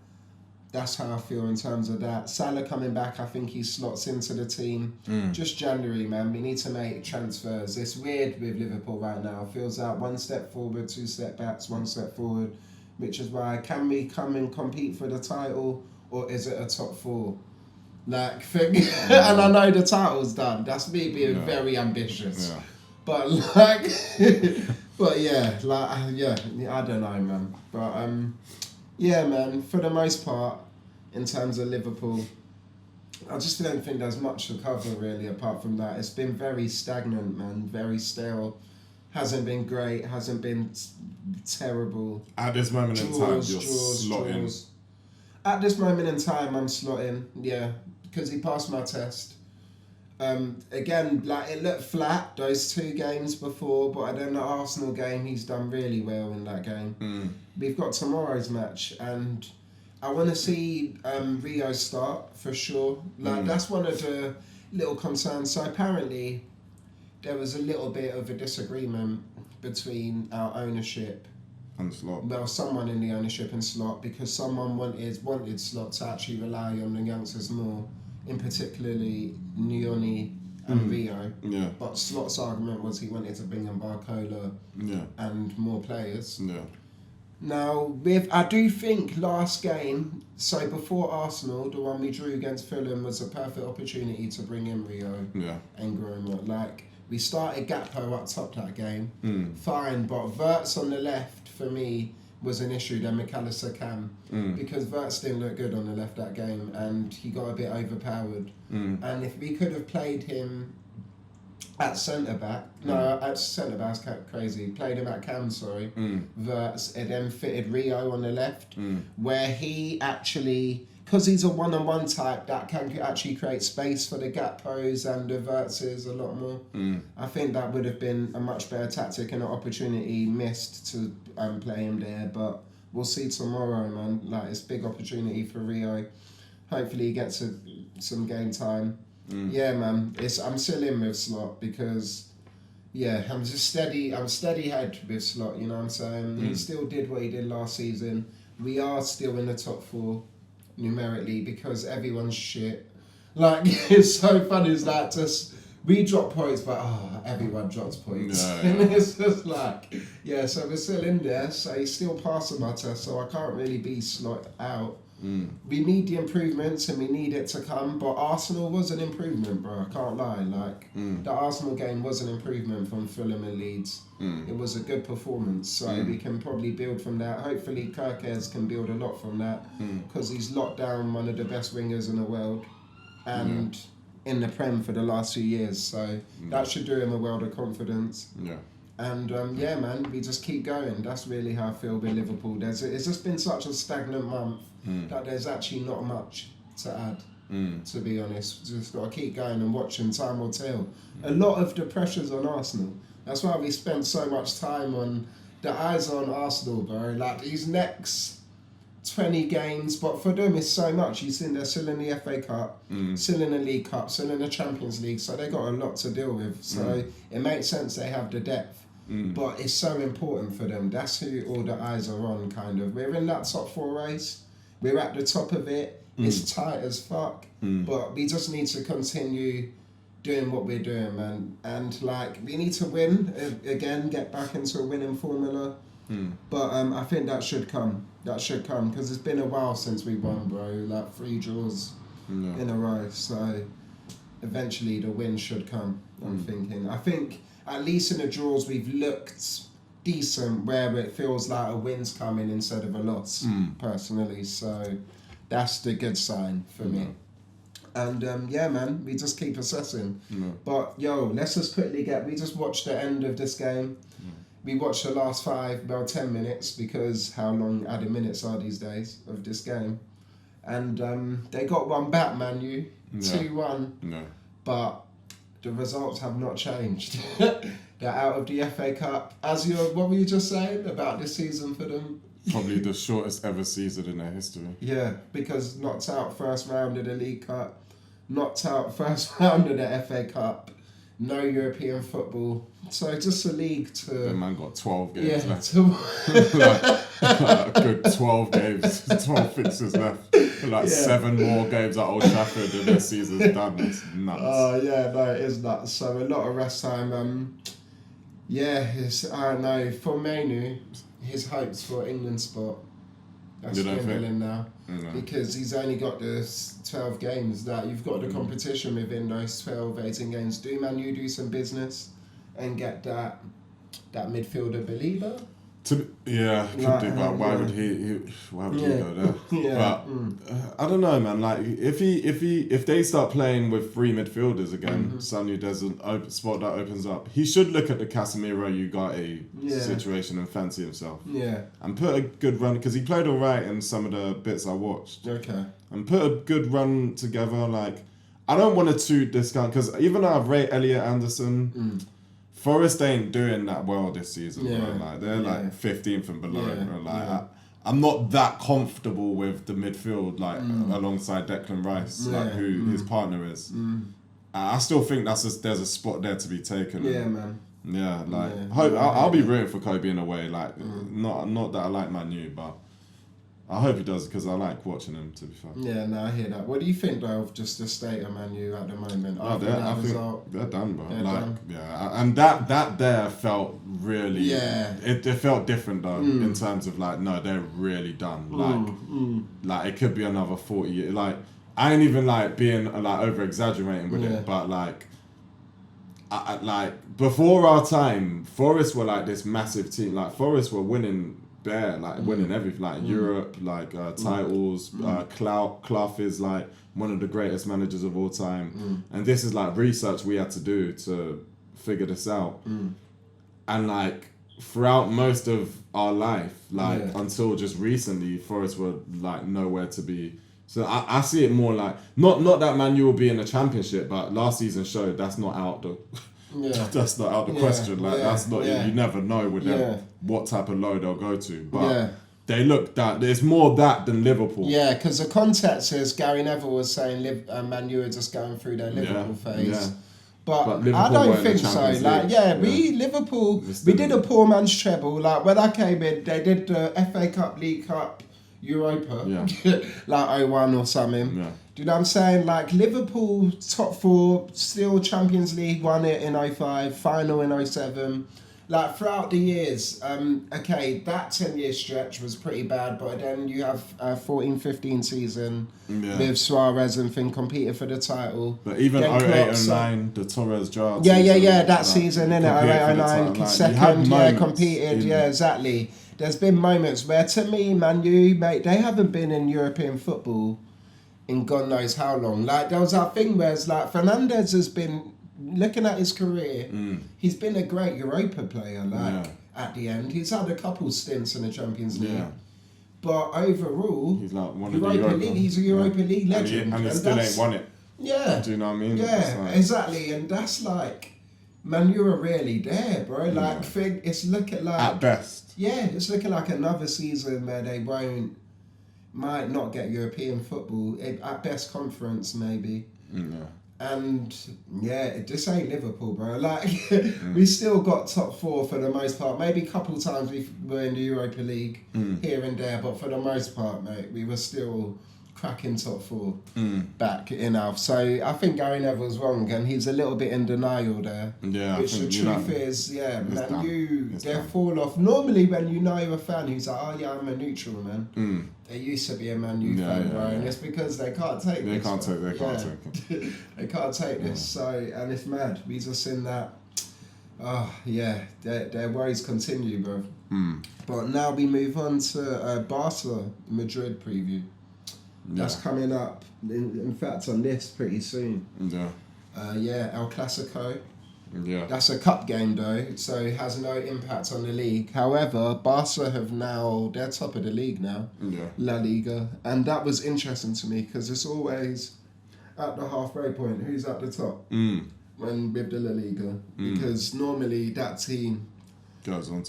that's how I feel in terms of that. Salah coming back, I think he slots into the team. Just January, man. We need to make transfers. It's weird with Liverpool right now. It feels like 1 step forward, 2 step backs, 1 step forward. Which is why, can we come and compete for the title, or is it a top 4? Like, and I know the title's done. That's me being very ambitious. But like, but yeah, I don't know, man. But yeah, man. For the most part, in terms of Liverpool, I just don't think there's much to cover really. Apart from that, it's been very stagnant, man. Very stale. Hasn't been great. Hasn't been terrible. At this moment in time, you're slotting. At this moment in time, I'm slotting. Yeah. Because he passed my test. Again, like it looked flat those 2 games before, but then the Arsenal game, he's done really well in that game. We've got tomorrow's match, and I want to see Rio start for sure. Like that's one of the, little concern. So apparently there was a little bit of a disagreement between our ownership, And Slot. well, someone in the ownership and Slot, because someone wanted Slot to actually rely on the youngsters more, in particularly Nyoni and Rio. Yeah. But Slot's argument was he wanted to bring in Barcola and more players. Yeah. Now, I do think last game, so before Arsenal, the one we drew against Fulham was a perfect opportunity to bring in Rio and grow him up. Like, we started Gakpo up top that game, fine, but Wirtz on the left, for me, was an issue, then McAllister Cam, because Wirtz didn't look good on the left that game, and he got a bit overpowered. And if we could have played him at centre-back, at centre-back's crazy, played him at Cam, Wirtz, and then fitted Rio on the left, where he actually, because he's a one-on-one type, that can actually create space for the Gakpos and the Wirtzes a lot more. I think that would have been a much better tactic and an opportunity missed to play him there, but we'll see tomorrow, man. Like, it's a big opportunity for Rio. Hopefully he gets some game time. Yeah, man. I'm still in with Slot because, I'm steady head with Slot, you know what I'm saying? He still did what he did last season. We are still in the top 4 numerically because everyone's shit. Like, it's so funny, is that just, we drop points, but everyone drops points. And it's just like, so we're still in there, so he's still passing my test, so I can't really be Slot out. We need the improvements and we need it to come, but Arsenal was an improvement, bro. I can't lie. Like, the Arsenal game was an improvement from Fulham and Leeds. It was a good performance, so we can probably build from that. Hopefully Kirkes can build a lot from that because he's locked down one of the best wingers in the world and in the Prem for the last few years, so that should do him a world of confidence. And man, we just keep going. That's really how I feel with Liverpool. It's just been such a stagnant month that there's actually not much to add, to be honest. Just got to keep going and watching, time will tell. A lot of the pressure's on Arsenal. That's why we spent so much time on, the eyes on Arsenal, bro. Like, these next 20 games, but for them it's so much. You've seen they're still in the FA Cup, still in the League Cup, still in the Champions League, so they got a lot to deal with. So it makes sense they have the depth. But it's so important for them. That's who all the eyes are on, kind of. We're in that top 4 race. We're at the top of it. It's tight as fuck. But we just need to continue doing what we're doing, man. And, like, we need to win, again, get back into a winning formula. But I think that should come. That should come, because it's been a while since we won, bro. Like, 3 draws in a row. So eventually the win should come, I'm thinking. I think at least in the draws we've looked decent, where it feels like a win's coming instead of a loss, personally. So that's the good sign for me. And man, we just keep assessing. But let's just quickly we just watched the end of this game. We watched the last 10 minutes, because how long added minutes are these days of this game. And they got one back, Man U, 2-1. But the results have not changed. They're out of the FA Cup. What were you just saying about this season for them? Probably the shortest ever season in their history. Yeah, because knocked out first round of the League Cup, knocked out first round of the FA Cup, no European football. So just a league to... The man got 12 games left. like a good 12 games, 12 fixtures left. 7 more games at Old Trafford and their season's done. It's nuts. Oh, it is nuts. So a lot of rest time. I don't know, for Manu, his hopes for England spot, that's dwindling now. Because he's only got the 12 games. That you've got the competition within those 12, 18 games. Do Man U do some business and get that midfielder believer? Could do, but why would he go there? But I don't know, man. Like, if they start playing with 3 midfielders again, Sanu there's a spot that opens up. He should look at the Casemiro Ugarte situation and fancy himself. And put a good run, because he played all right in some of the bits I watched. And put a good run together. Like, I don't want to discount, because even though I've rated Elliot Anderson. Forest ain't doing that well this season, bro. Like, they're 15th and below, bro. Like, I'm not that comfortable with the midfield, alongside Declan Rice, who his partner is. I still think there's a spot there to be taken. Yeah, man. Yeah, like Yeah. I'll be rooting for Kobe in a way. Like not that I like Man U, but I hope he does because I like watching him. To be fair. Yeah, no, I hear that. What do you think though of just the state of Man U at the moment? I think result? they're done, bro. They're like done. yeah, and that there felt really. Yeah. It felt different though in terms of like no, they're really done. Like it could be another 40 years. Like I ain't even like being like over exaggerating with it, but like. I like before our time, Forest were like this massive team. Like Forest were winning winning everything, like Europe, like titles, Clough is like one of the greatest managers of all time, and this is like research we had to do to figure this out, and like throughout most of our life, like until just recently, Forest were like nowhere to be. So I see it more like not that Man U will be in the Championship, but last season showed that's not out the that's not out the question. Like that's not you never know with them what type of low they'll go to. But they look that there's more that than Liverpool. Yeah, because the context is Gary Neville was saying Man U are just going through their Liverpool phase. Yeah. But I don't think so. Like, Liverpool, we did a poor man's treble. Like when I came in, they did the FA Cup, League Cup, Europa, like 01 or something. Yeah. Do you know what I'm saying? Like Liverpool, top 4, still Champions League, won it in 05, final in 07. Like throughout the years, that 10-year stretch was pretty bad, but then you have 14-15 season with Suarez and thing competing for the title. But even 08-09, the Torres drought. That season, innit? 08-09, second, competed, exactly. There's been moments where, to me, Man U, mate, they haven't been in European football in God knows how long. Like, there was that thing where it's like, Fernandes has been, looking at his career, he's been a great Europa player, at the end. He's had a couple stints in the Champions League. Yeah. But overall, he's like one of the Europa League, he's a Europa League legend. And he still ain't won it. Yeah. Do you know what I mean? Yeah, like, exactly. And that's like, Man U are really there, bro. Like, it's looking like... At best. Yeah, it's looking like another season where they might not get European football. At best, conference, maybe. Yeah. And this ain't Liverpool, bro. Like, we still got top 4 for the most part. Maybe a couple of times we were in the Europa League here and there, but for the most part, mate, we were still cracking top 4 back in our. So I think Gary Neville's wrong, and he's a little bit in denial there. Yeah, which the truth is, Man U, they fall off. Normally, when you know a fan who's like, oh yeah, I'm a neutral, man. They used to be a Man U fan, bro, and it's because they can't take this. They can't take this. So, and it's mad. We just in that. Their worries continue, bro. But now we move on to Barca Madrid preview. That's coming up, in fact, on this pretty soon. El Clasico. Yeah. That's a cup game though, so it has no impact on the league. However, Barca they're top of the league now, La Liga. And that was interesting to me because it's always at the halfway point, who's at the top when with the La Liga. Because normally that team goes on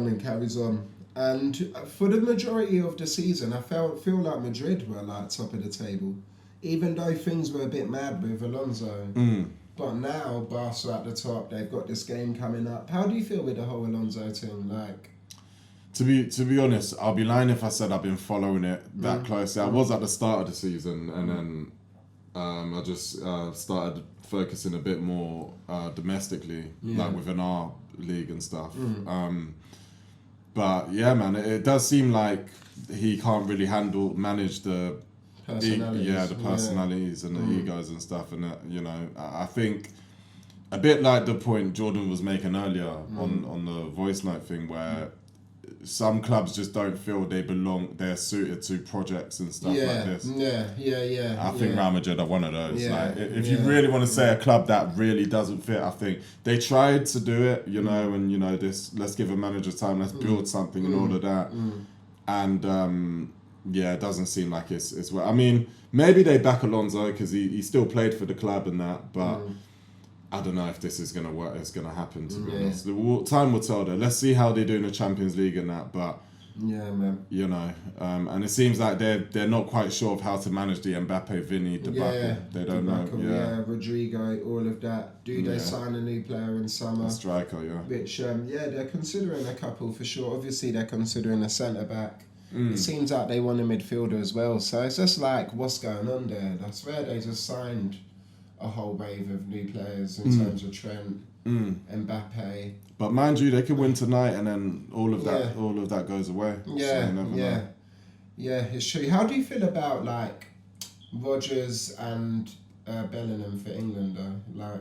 and carries on. And for the majority of the season, I feel like Madrid were like top of the table, even though things were a bit mad with Alonso. But now Barca at the top, they've got this game coming up. How do you feel with the whole Alonso team? Like, to be honest, I'll be lying if I said I've been following it that closely. I was at the start of the season, and then I just started focusing a bit more domestically, like within our league and stuff. But yeah, man, it does seem like he can't really manage the personalities and the egos and stuff, and I think a bit like the point Jordan was making earlier on the voice note thing, where some clubs just don't feel they're suited to projects and stuff like this. I think Real Madrid are one of those. If you really want to say a club that really doesn't fit, I think they tried to do it, and this, let's give a manager time, let's build something and all of that. And it doesn't seem like it's well. I mean, maybe they back Alonso because he still played for the club and that, but I don't know if this is going to work. It's going to happen, to be honest. Time will tell though. Let's see how they do in the Champions League and that, but Yeah, man. You know, and it seems like they're not quite sure of how to manage the Mbappe, Vinny debacle. Yeah, They don't debacle, know. Yeah, Rodrigo, all of that. Do they sign a new player in summer? a striker. Yeah, Which, they're considering a couple for sure. Obviously, they're considering a centre back. It seems like they want a midfielder as well. So it's just like, what's going on there? I swear they just signed a whole wave of new players in terms of Trent, Mbappe. but mind you, they could win tonight, and then all of that goes away. Yeah, so you never know. Yeah, it's true. How do you feel about like Rodgers and Bellingham for England though? Like,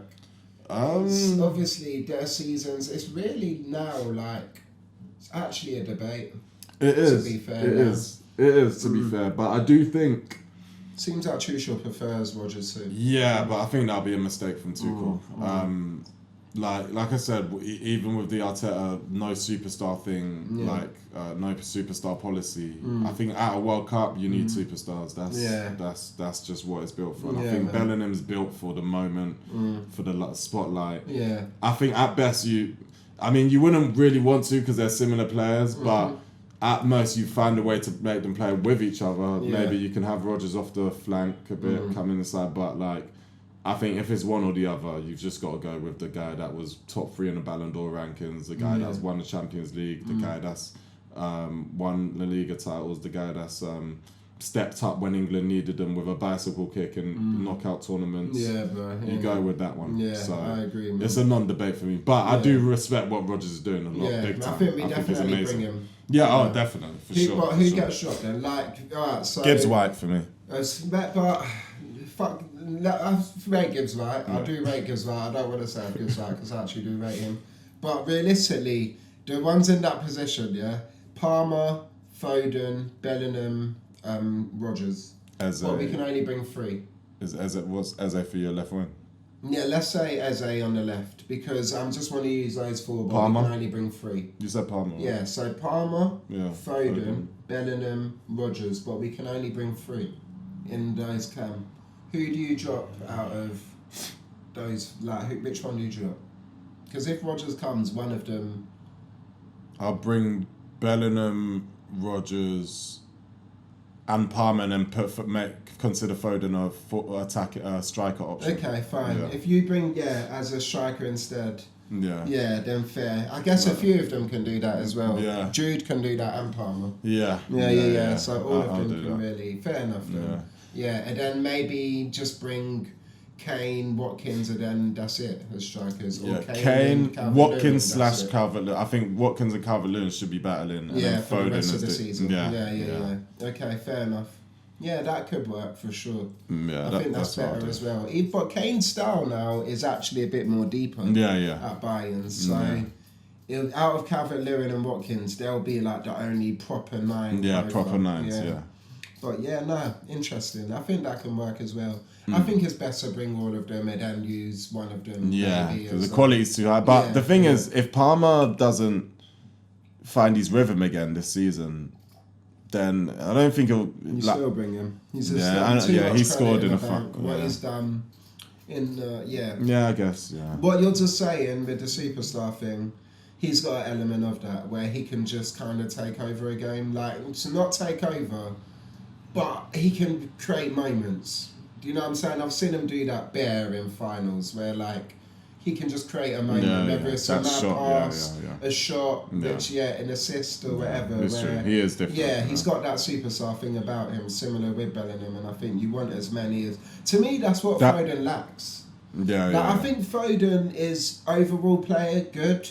obviously their seasons. It's really now like it's actually a debate. It is. To be fair, it is. To be fair, but I do think. Seems like Tuchel prefers Rodgers too. Yeah, but I think that'll be a mistake from Tuchel. Like I said, even with the Arteta no superstar thing, no superstar policy, I think at a World Cup you need superstars. That's just what it's built for. And I think Bellingham's built for the moment, for the spotlight. Yeah. I think at best you wouldn't really want to because they're similar players, but at most you find a way to make them play with each other. Yeah. Maybe you can have Rodgers off the flank a bit, come inside, but like. I think if it's one or the other, you've just got to go with the guy that was top 3 in the Ballon d'Or rankings, the guy that's won the Champions League, the guy that's won La Liga titles, the guy that's stepped up when England needed them with a bicycle kick in knockout tournaments. Yeah, bro. You go with that one. Yeah, so I agree, man. It's a non-debate for me. But I do respect what Rodgers is doing a lot, big time. I think we definitely it's amazing. bring him. Yeah, definitely, for sure. But who gets shot then? Like, alright, so... Gibbs White for me. Fuck, I rate Gibbs White. I do rate Gibbs White. I don't want to say Gibbs White because I actually do rate him. But realistically, the ones in that position, Palmer, Foden, Bellingham, Rodgers. But we can only bring 3. Is Eze for your left wing? Yeah, let's say Eze on the left because I just want to use those 4, but Palmer? we can only bring 3. You said Palmer. Yeah, so Palmer, Foden, Bellingham, Rodgers, but we can only bring 3 in those cam. Who do you drop out of those? Like, which one do you drop? Because if Rodgers comes, one of them. I'll bring Bellingham, Rodgers, and Palmer, and then consider Foden a striker option. Okay, fine. Yeah. If you bring as a striker instead. Yeah, then fair. I guess a few of them can do that as well. Yeah. Jude can do that and Palmer. Yeah. So all of them can really. Fair enough then. Yeah, and then maybe just bring Kane, Watkins, and then that's it as strikers. Or Kane, Watkins / Calvert-Lewin. I think Watkins and Calvert-Lewin should be battling. And then for Foden the rest of the as season. Yeah. Okay, fair enough. Yeah, that could work for sure. Yeah, I think that's better as well. But Kane's style now is actually a bit more deeper. At Bayern, so out of Calvert-Lewin and Watkins, they'll be like the only proper 9. Yeah, proper 9s. Yeah. But interesting. I think that can work as well. I think it's best to bring all of them and then use one of them. Yeah, because the quality's too high. But the thing is, if Palmer doesn't find his rhythm again this season, then I don't think he'll. You still bring him. He's he scored in a fuck. What he's done in Yeah, I guess. Yeah. What you're just saying with the superstar thing, he's got an element of that where he can just kind of take over a game, like to not take over, but he can create moments. Do you know what I'm saying? I've seen him do that bare in finals where like he can just create a moment, whether it's a mad pass, a shot, an assist or whatever. It's true. He is different. Yeah, he's got that superstar thing about him, similar with Bellingham, and I think you want as many as. To me, that's what Foden lacks. I think Foden is overall player good,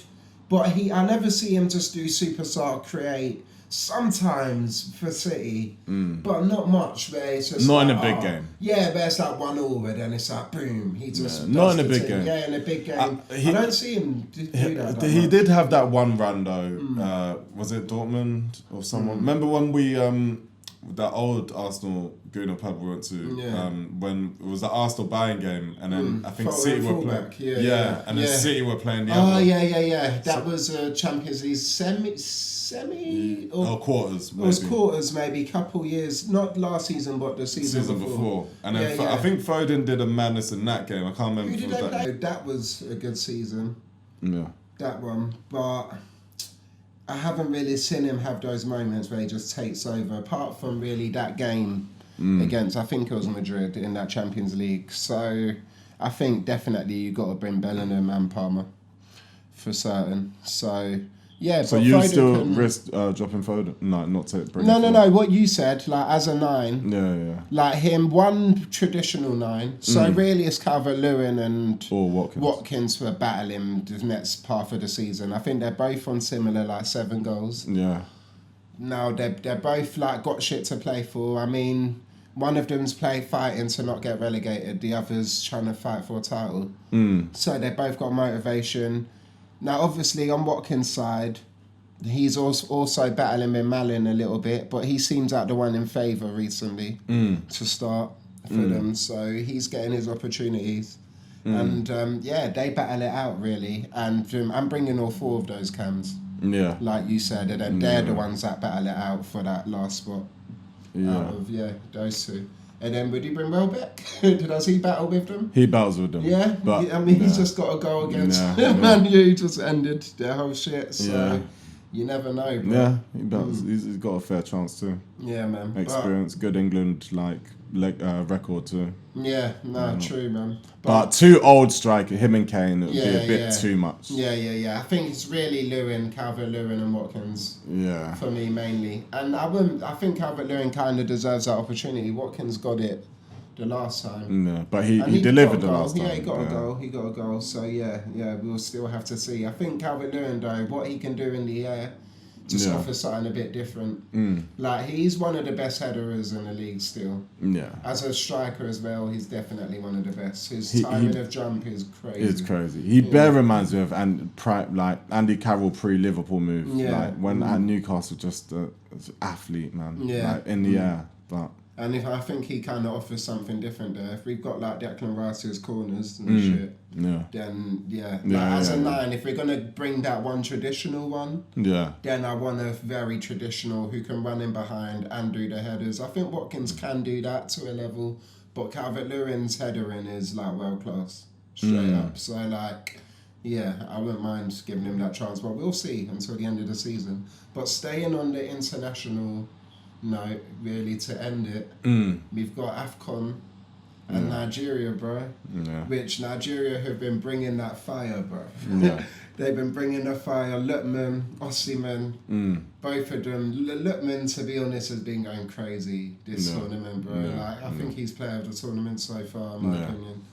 but I never see him just do superstar create. Sometimes for City, but not much. Where it's just not in a big game. Yeah, but it's like 1-1, and then it's like boom. He just not in a big game. Yeah, in a big game. I don't see him do that. He did have that one run though. Was it Dortmund or someone? Remember when we that old Arsenal Gooner pub we went to when it was the Arsenal Bayern game, and then I think City were playing. And then City were playing the other. That was a Champions League semi or quarters. Maybe. It was quarters, maybe couple years, not last season, but the season before. And then I think Foden did a madness in that game. I can't remember. Who did they play? That was a good season. Yeah. That one, but I haven't really seen him have those moments where he just takes over, apart from really that game against, I think it was Madrid in that Champions League. So I think definitely you got to bring Bellingham and Palmer for certain. So yeah, So but you Foden still can- risk dropping Foden? No, not to bring. No. What you said, like as a 9, Yeah. like him, one traditional 9. So really, it's Calvert-Lewin and Or Watkins. Watkins for battling the next half of the season. I think they're both on similar, like 7 goals. Yeah. Now they're both like got shit to play for. I mean, one of them's fighting to not get relegated. The other's trying to fight for a title. So they both got motivation. Now, obviously, on Watkins' side, he's also battling with Malin a little bit, but he seems like the one in favour recently to start for them. So he's getting his opportunities. And they battle it out really. And I'm bringing all 4 of those cams, Yeah. like you said, and then they're the ones that battle it out for that last spot. Out of those 2. And then would he bring Welbeck? Does he battle with them? He battles with them. Yeah, But I mean, he's just got to go against Yeah. Man U, just ended their whole shit. So Yeah. you never know, bro. Yeah, he battles. He's got a fair chance too. Yeah, man. Experience, good England record too. True, man. But 2 old striker, him and Kane, it would be Yeah, a bit yeah. too much. Yeah. I think it's really Calvert-Lewin and Watkins Yeah. for me mainly. And I think Calvert-Lewin kind of deserves that opportunity. Watkins got it the last time. Yeah, but he And delivered got a the goal. last time. Yeah, he got a goal. He got a goal. So yeah, we'll still have to see. I think Calvert-Lewin though, what he can do in the air, just offers something a bit different. Like he's one of the best headerers in the league still. Yeah. As a striker as well, he's definitely one of the best. His He- timing of jump is crazy. It's crazy. He bare reminds me of Andy Carroll pre-Liverpool move. Yeah. Like when at Newcastle, just an athlete, man. Yeah. Like in the air. But And I think he kind of offers something different there. If we've got like Declan Rice's corners and shit, yeah. then Yeah, as a yeah. 9, if we're gonna bring that one traditional one, Yeah. then I want a very traditional who can run in behind and do the headers. I think Watkins can do that to a level, but Calvert-Lewin's headering is like world class, straight up. So like, I wouldn't mind giving him that chance, but we'll see until the end of the season. But staying on the international note, really to end it, we've got Afcon and Nigeria, bro. Yeah. Which Nigeria have been bringing that fire, bro. Yeah. They've been bringing the fire. Lutman, Osimhen, both of them. Lutman, to be honest, has been going crazy this tournament, bro. Like, I think he's player of the tournament so far, in my opinion.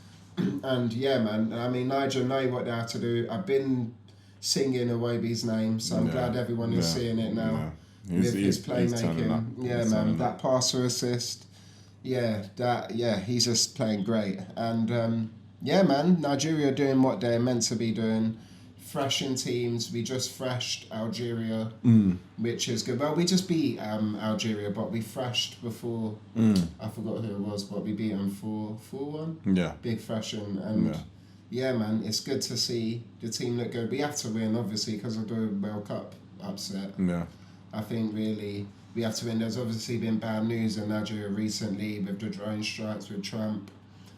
And man, I mean, Niger know what they have to do. I've been singing Iwobi's name, so I'm glad everyone is seeing it now. Yeah. With his turning up. playmaking. He's turning up. That passer assist. He's just playing great. And man, Nigeria doing what they're meant to be doing. Thrashing teams. We just thrashed Algeria, which is good. Well, we just beat Algeria, but we thrashed before. I forgot who it was, but we beat them 4-1. Yeah. Big thrashing. And man, it's good to see the team look good. We have to win, obviously, because of the World Cup upset. Yeah. I think really we have to win. There's obviously been bad news in Nigeria recently with the drone strikes with Trump,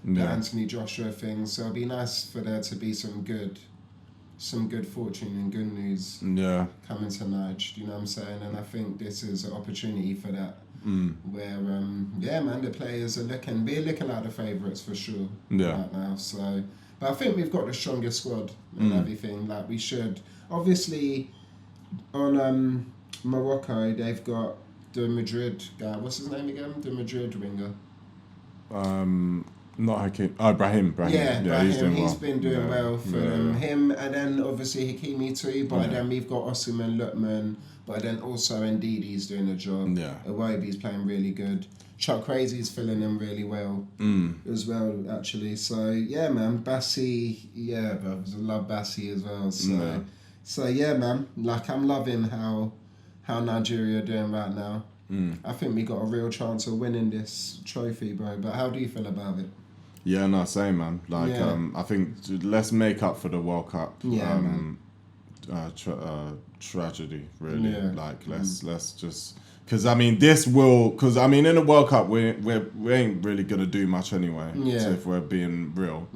the Anthony Joshua thing. So it'd be nice for there to be some good fortune and good news coming to Nige. You know what I'm saying? And I think this is an opportunity for that. Where man, the players are we're looking like the favourites for sure right now. So, but I think we've got the strongest squad and everything. Like we should. Obviously, on Morocco, they've got the Madrid guy. What's his name again? The Madrid winger. Not Hakim. Oh, Brahim. Yeah, Brahim. He's been doing well for them. him, and then obviously Hakimi too. But then we've got Osimhen, Lutman. But then also Ndidi's doing the job. Yeah. Iwobi's playing really good. Chuck Crazy's filling in really well as well, actually. So man, Bassi, bro, I love Bassi as well. So man, like I'm loving how Nigeria are doing right now. I think we got a real chance of winning this trophy, bro. But how do you feel about it? Yeah, no, same, man. Like, I think let's make up for the World Cup. Man. Tragedy, really. Like, let's just, because I mean, in the World Cup we ain't really gonna do much anyway. So if we're being real.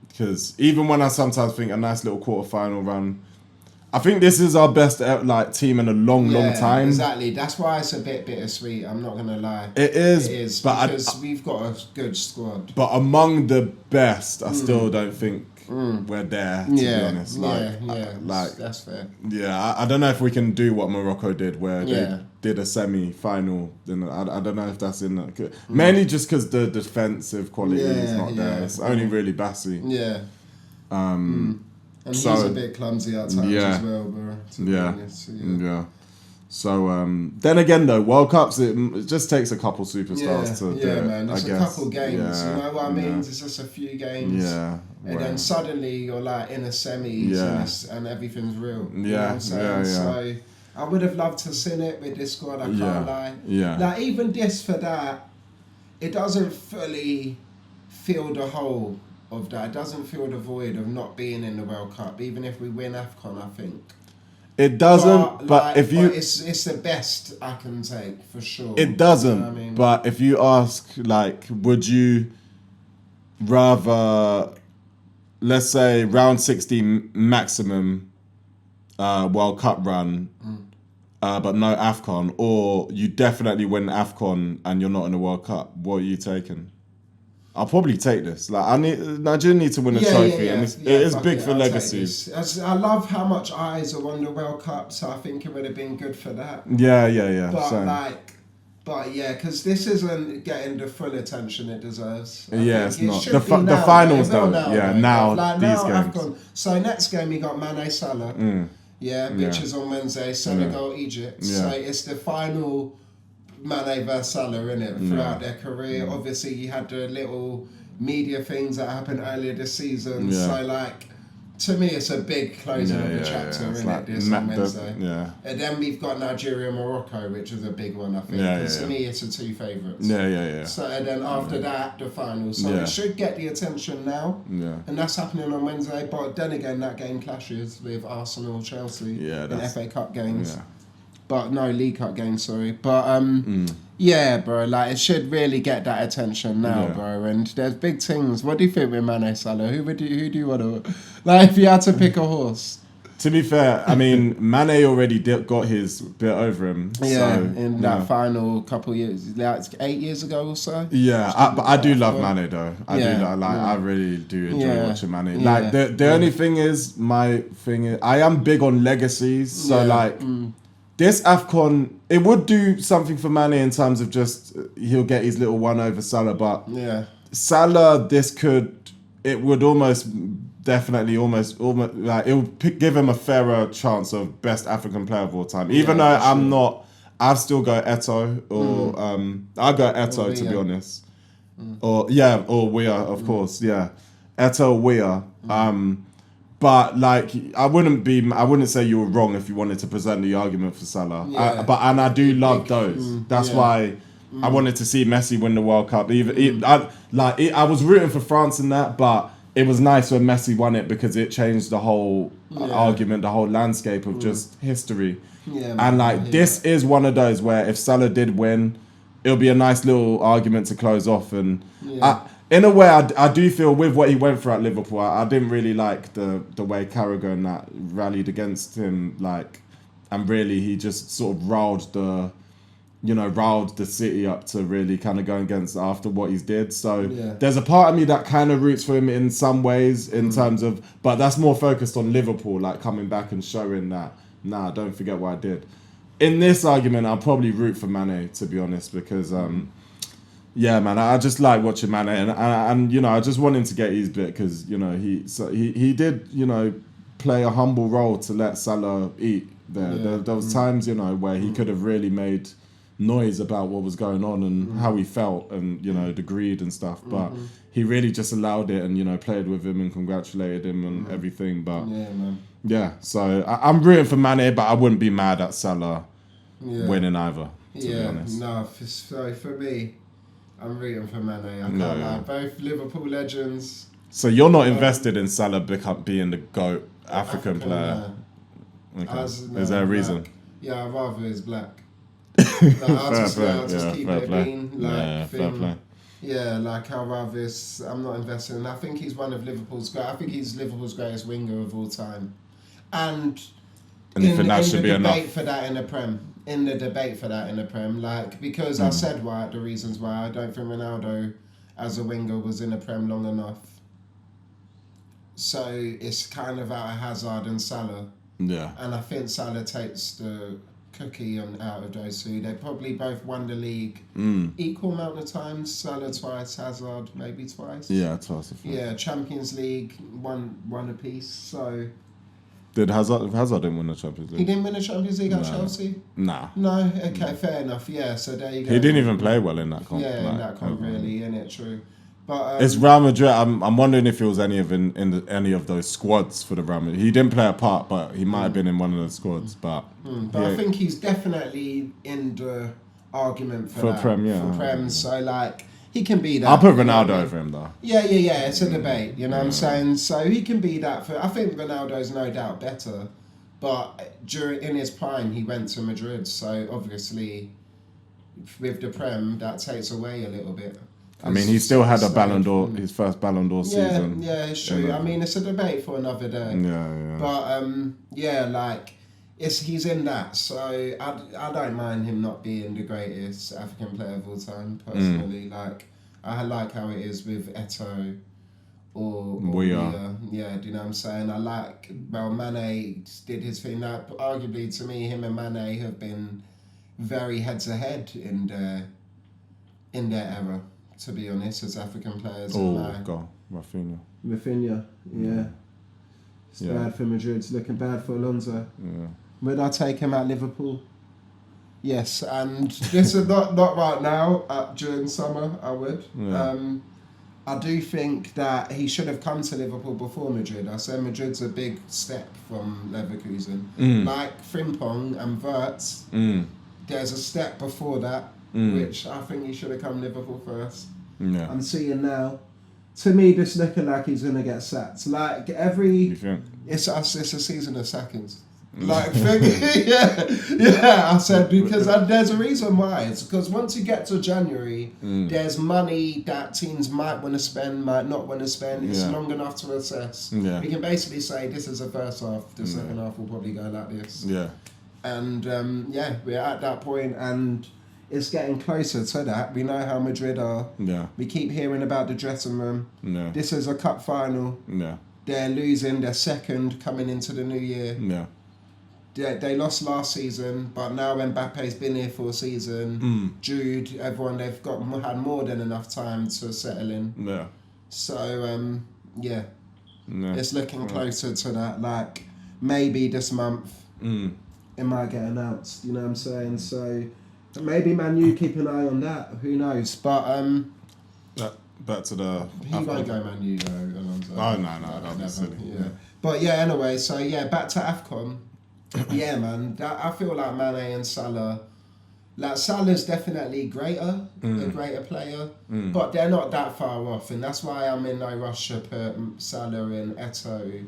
Because even when I sometimes think a nice little quarterfinal run, I think this is our best like team in a long time. Exactly. That's why it's a bit bittersweet. I'm not gonna lie. It is, but because we've got a good squad. But among the best, I still don't think we're there. To be honest, that's fair. Yeah, I don't know if we can do what Morocco did, where they did a semi-final. I don't know if that's in that. Mainly just because the defensive quality is not there. It's only really Bassi. Yeah. And he's a bit clumsy at times as well, bro. To be honest. So then again though, World Cups it just takes a couple superstars to do it. Man, it's a couple games. You know what I mean? It's just a few games. And then suddenly you're like in a semis and everything's real. You know what I'm saying? So I would have loved to seen it with this squad. I can't lie. Like even this for that, it doesn't fully fill the hole of that. It doesn't fill the void of not being in the World Cup. Even if we win Afcon, I think. It doesn't, but if you... It's the best I can take, for sure. It doesn't, you know what I mean? But if you ask, like, would you rather, let's say, round 16 maximum World Cup run, but no Afcon, or you definitely win Afcon and you're not in the World Cup, what are you taking? I'll probably take this. Like, Nigeria need to win a trophy, and it is big for legacy. I love how much eyes are on the World Cup, so I think it would have been good for that. Yeah. But same. because this isn't getting the full attention it deserves. It's not. The finals though. Now these games. Afcon. So next game you got Mane Salah. Which is on Wednesday. Senegal, Egypt. So it's the final. Mane versus Salah, innit, throughout their career. Obviously, you had the little media things that happened earlier this season. So, like, to me, it's a big closing of the chapter, innit, like this on Wednesday. And then we've got Nigeria, Morocco, which is a big one, I think. To me, it's the two favourites. So, and then after that, the final. So, it should get the attention now. And that's happening on Wednesday. But then again, that game clashes with Arsenal, Chelsea, in FA Cup games. But no, League Cup game, sorry. But bro, like it should really get that attention now, bro. And there's big things. What do you think with Mane Salah? Who do you want to like if you had to pick a horse? To be fair, I mean, Mane already got his bit over him. In that final couple years, like 8 years ago or so. But I do love Mane though. I really do enjoy watching Mane. Like the only thing is, I am big on legacies. So this Afcon, it would do something for Mane in terms of just he'll get his little one over Salah, but Salah, it would almost like it would give him a fairer chance of best African player of all time. Even though I've still got Eto'o I got Eto'o to be honest, or Weah of course, Eto'o, Weah. But like, I wouldn't say you were wrong if you wanted to present the argument for Salah. I do love those. That's why I wanted to see Messi win the World Cup. I was rooting for France in that, but it was nice when Messi won it because it changed the whole argument, the whole landscape of just history. This is one of those where if Salah did win, it'll be a nice little argument to close off. And in a way, I do feel with what he went through at Liverpool, I didn't really like the way Carragher and that rallied against him, and really he just sort of riled the city up to really kind of go against after what he's did. So there's a part of me that kind of roots for him in some ways in terms of, but that's more focused on Liverpool, like coming back and showing that, don't forget what I did. In this argument, I'll probably root for Mane, to be honest, because I just like watching Mane, and I just want him to get his bit because he did play a humble role to let Salah eat there. There was times where he could have really made noise about what was going on and how he felt and the greed and stuff, but he really just allowed it and played with him and congratulated him and everything. But so I'm rooting for Mane, but I wouldn't be mad at Salah winning either, to be honest. So for me, I'm rooting for Mane. I can't lie. Both Liverpool legends. So you're not invested in Salah being the GOAT African player? No. Okay. Is there a reason? Yeah, I'd rather he's black. I'll just keep it being fair play. I'd rather I'm not invested in. I think he's one of Liverpool's greatest winger of all time. And And you think that should be enough? In the debate for that in the Prem, like, because I said the reasons why I don't think Ronaldo as a winger was in the Prem long enough. So it's kind of out of Hazard and Salah. Yeah. And I think Salah takes the cookie out of those two. They probably both won the league equal amount of times. Salah twice, Hazard maybe twice. Yeah, twice. Yeah, Champions League one apiece. So did Hazard didn't win the Champions League? He didn't win the Champions League at Chelsea? Nah. No, okay, fair enough. Yeah, so there you go. He didn't even play well in that comp. Yeah, in that comp, really, isn't it? True. But it's Real Madrid. I'm wondering if he was any of any of those squads for the Real Madrid. He didn't play a part, but he might have been in one of the squads. But I think he's definitely in the argument for that. Prem, yeah. For Prem, so like he can be that. I'll put Ronaldo over him though. Yeah. It's a debate. You know what I'm saying? So he can be that. I think Ronaldo's no doubt better, but in his prime he went to Madrid. So obviously, with the Prem, that takes away a little bit. I mean, he still had a Ballon d'Or, his first Ballon d'Or season. Yeah, it's true. I mean, it's a debate for another day. Yeah. But like, he's in that, so I don't mind him not being the greatest African player of all time. Personally, like I like how it is with Eto'o or Weah. Yeah, do you know what I'm saying? I like Mane did his thing. That arguably to me, him and Mane have been very head to head in their era. To be honest, as African players. Rafinha, yeah. It's bad for Madrid. It's looking bad for Alonso. Yeah. Would I take him at Liverpool? Yes, and this is not right now. During summer, I would. Yeah. I do think that he should have come to Liverpool before Madrid. I said Madrid's a big step from Leverkusen. Like Frimpong and Wirtz, there's a step before that. Which I think he should have come Liverpool first. Yeah. I'm seeing now. To me, this looking like he's gonna get sacked. Like it's a season of sackings. Like I said because there's a reason why. It's because once you get to January, there's money that teams might want to spend, might not want to spend. It's long enough to assess. Yeah. We can basically say this is the first half. The second half will probably go like this. Yeah. And we're at that point and. It's getting closer to that. We know how Madrid are. Yeah. We keep hearing about the dressing room. Yeah. This is a cup final. Yeah. They're losing. They're second coming into the new year. Yeah. They lost last season, but now Mbappe's been here for a season. Jude, everyone, they've had more than enough time to settle in. Yeah. So it's looking closer to that. Like maybe this month, it might get announced. You know what I'm saying? So. Maybe Man U keep an eye on that. Who knows? But back to the. He won't go Man U though. Alonso. Oh no, that'd be silly. Yeah. But anyway. So back to Afcon. Yeah, man. I feel like Mane and Salah. Like Salah's definitely a greater player, but they're not that far off, and that's why I'm in no rush to put Salah and Eto'o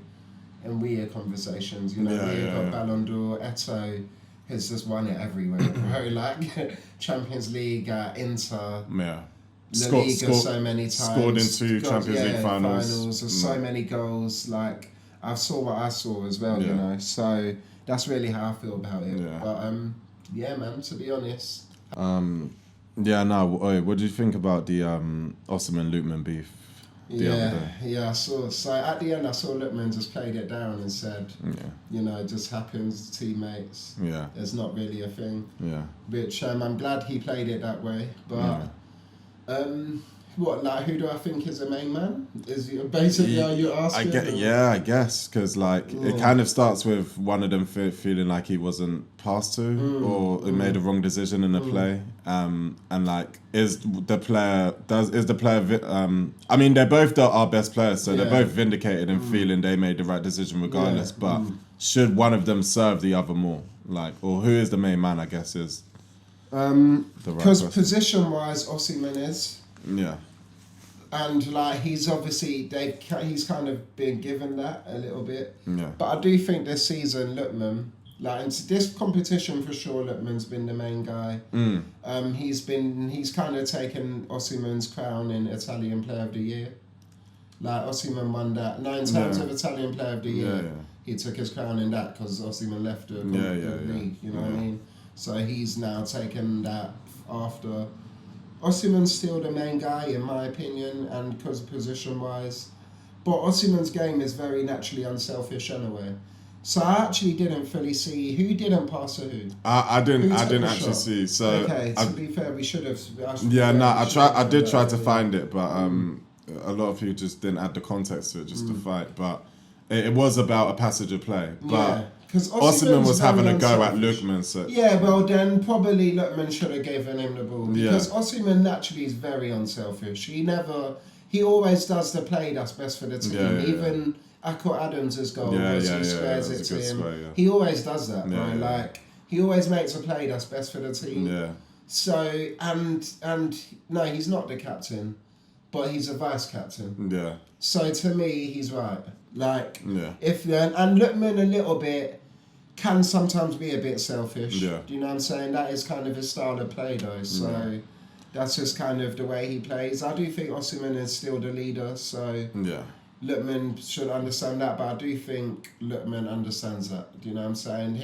in weird conversations. You know, got Ballon d'Or, Eto'o. Has just won it everywhere, bro. Like Champions League, Inter, La Liga so many times. Scored in 2 Champions League finals. There's so many goals. Like I saw what I saw as well, you know. So that's really how I feel about it. Yeah. But man. To be honest. What do you think about the Osimhen-Lookman beef? I saw. So at the end, I saw Lookman just played it down and said, you know, it just happens, teammates. Yeah. It's not really a thing. Yeah. Which I'm glad he played it that way. But who do I think is the main man? Are you asking? I guess because it kind of starts with one of them feeling like he wasn't passed to or it made a wrong decision in the play. Is the player? I mean, they're both our best players, so they're both vindicated and feeling they made the right decision regardless. But should one of them serve the other more? Or who is the main man? I guess is because position-wise, Osimhen is. Yeah. And he's obviously he's kind of been given that a little bit. Yeah. But I do think this season Lookman, in this competition for sure, Lookman's been the main guy. He's kind of taken Osimhen's crown in Italian Player of the Year. Osimhen won that. 9 times of Italian Player of the Year. he took his crown in that because Osimhen left the league. You know what I mean? So he's now taken that after. Osimhen's still the main guy in my opinion, and because position-wise. But Osimhen's game is very naturally unselfish anyway. So I actually didn't fully see who didn't pass to who. I didn't actually shot? see. So okay, to be fair, we should have. I did try to find it, but a lot of you just didn't add the context to it, just to fight. But it was about a passage of play. But because Osimhen was having a go at Lookman. So yeah, well then probably Lookman should have given him the ball because Osimhen naturally is very unselfish. He always does the play that's best for the team. Even Akko Adams' goal was he squares it to him. Square, He always does that, bro. Like he always makes a play that's best for the team. Yeah. So and no, he's not the captain, but he's a vice captain. Yeah. So to me, he's right. Like if and Lookman a little bit can sometimes be a bit selfish. Yeah. Do you know what I'm saying? That is kind of his style of play though. So that's just kind of the way he plays. I do think Osimhen is still the leader. So Lookman should understand that, but I do think Lookman understands that. Do you know what I'm saying?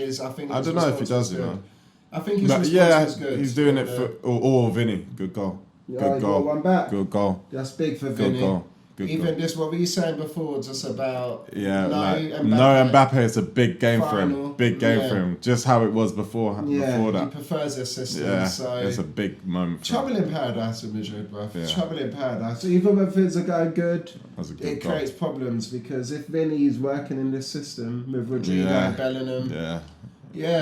I don't know if he does, you know. I think his response was good. He's doing it for Vinny. Good goal. Good goal. Got one back. Good goal. That's big for Vinny. Good goal. Even this, what were you saying before, just about Mbappe is a big game for him. Big game for him. Just how it was before that. He prefers this system. Yeah, so it's a big moment. Trouble in paradise with Madrid, bro. Trouble in paradise. So even when things are going good, it creates problems because if Vinny's working in this system with Rodrigo and Bellingham, where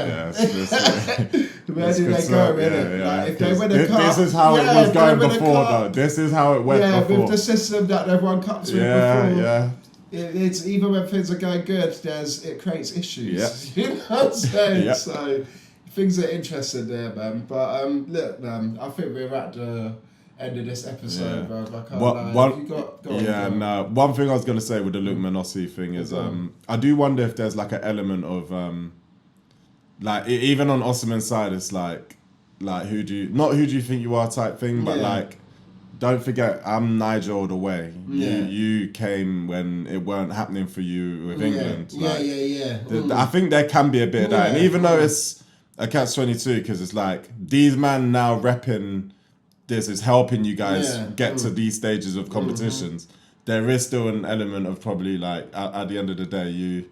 do they go, innit? Like, if they win a cup... This is how it was going before, though. This is how it went before. With the system that they've won cups with before. It's even when things are going good, it creates issues. You know what I'm saying? So, things are interesting there, man. But, look, man, I think we're at the end of this episode, bro. I can't lie. One thing I was going to say with the Lookman Ossie thing is, I do wonder if there's like an element of... like even on Osimhen's side, it's like who do you think you are type thing, but like don't forget I'm Nigel all the way. You came when it weren't happening for you with England. I think there can be a bit of that, and even though it's a catch-22 because it's like these man now repping this is helping you guys get to these stages of competitions. There is still an element of probably like at the end of the day you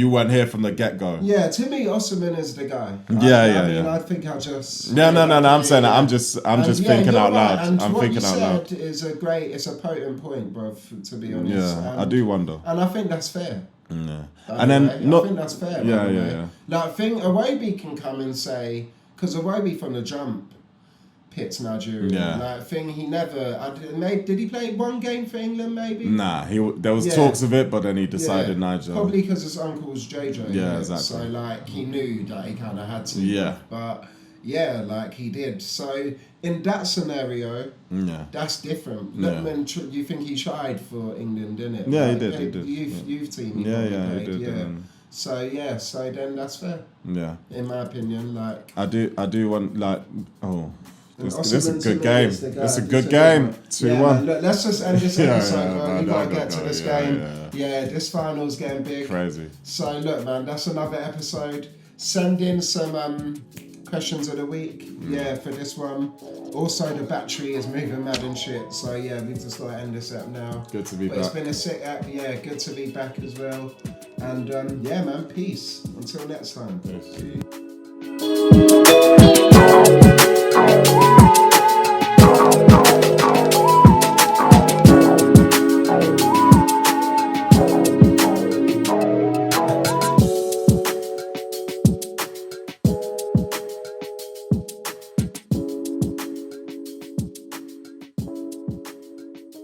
weren't here from the get-go. Yeah, to me, Osimhen is the guy. I think I just... No, I'm saying that. I'm just thinking out loud. And I'm thinking out loud. What you said is a potent point, bro, to be honest. Yeah, I do wonder. And I think that's fair. Yeah. I think that's fair. Yeah. Like, I think Iwobi can come and say... Because Iwobi from the jump pits Nigeria. Yeah. Like, he never... Did he play one game for England, maybe? Nah, there was talks of it, but then he decided Niger. Probably because his uncle's JJ. Yeah, exactly. So, like, he knew that he kind of had to. Yeah. But, like, he did. So, in that scenario, that's different. Lookman, you think he tried for England, didn't it? Yeah, like, he did. Youth team. He did. Yeah. So then that's fair. Yeah. In my opinion, like... I do want, like... Oh... This is a good game. It's a good game. 2-1. Look, let's just end this episode, man. We gotta get to this game. Yeah, this final's getting big. Crazy. So look, man, that's another episode. Send in some questions of the week. Yeah, for this one. Also, the battery is moving mad and shit. So yeah, we've just got to end this up now. Good to be back. It's been a sick app. Yeah, good to be back as well. And yeah, man, peace. Until next time. Peace.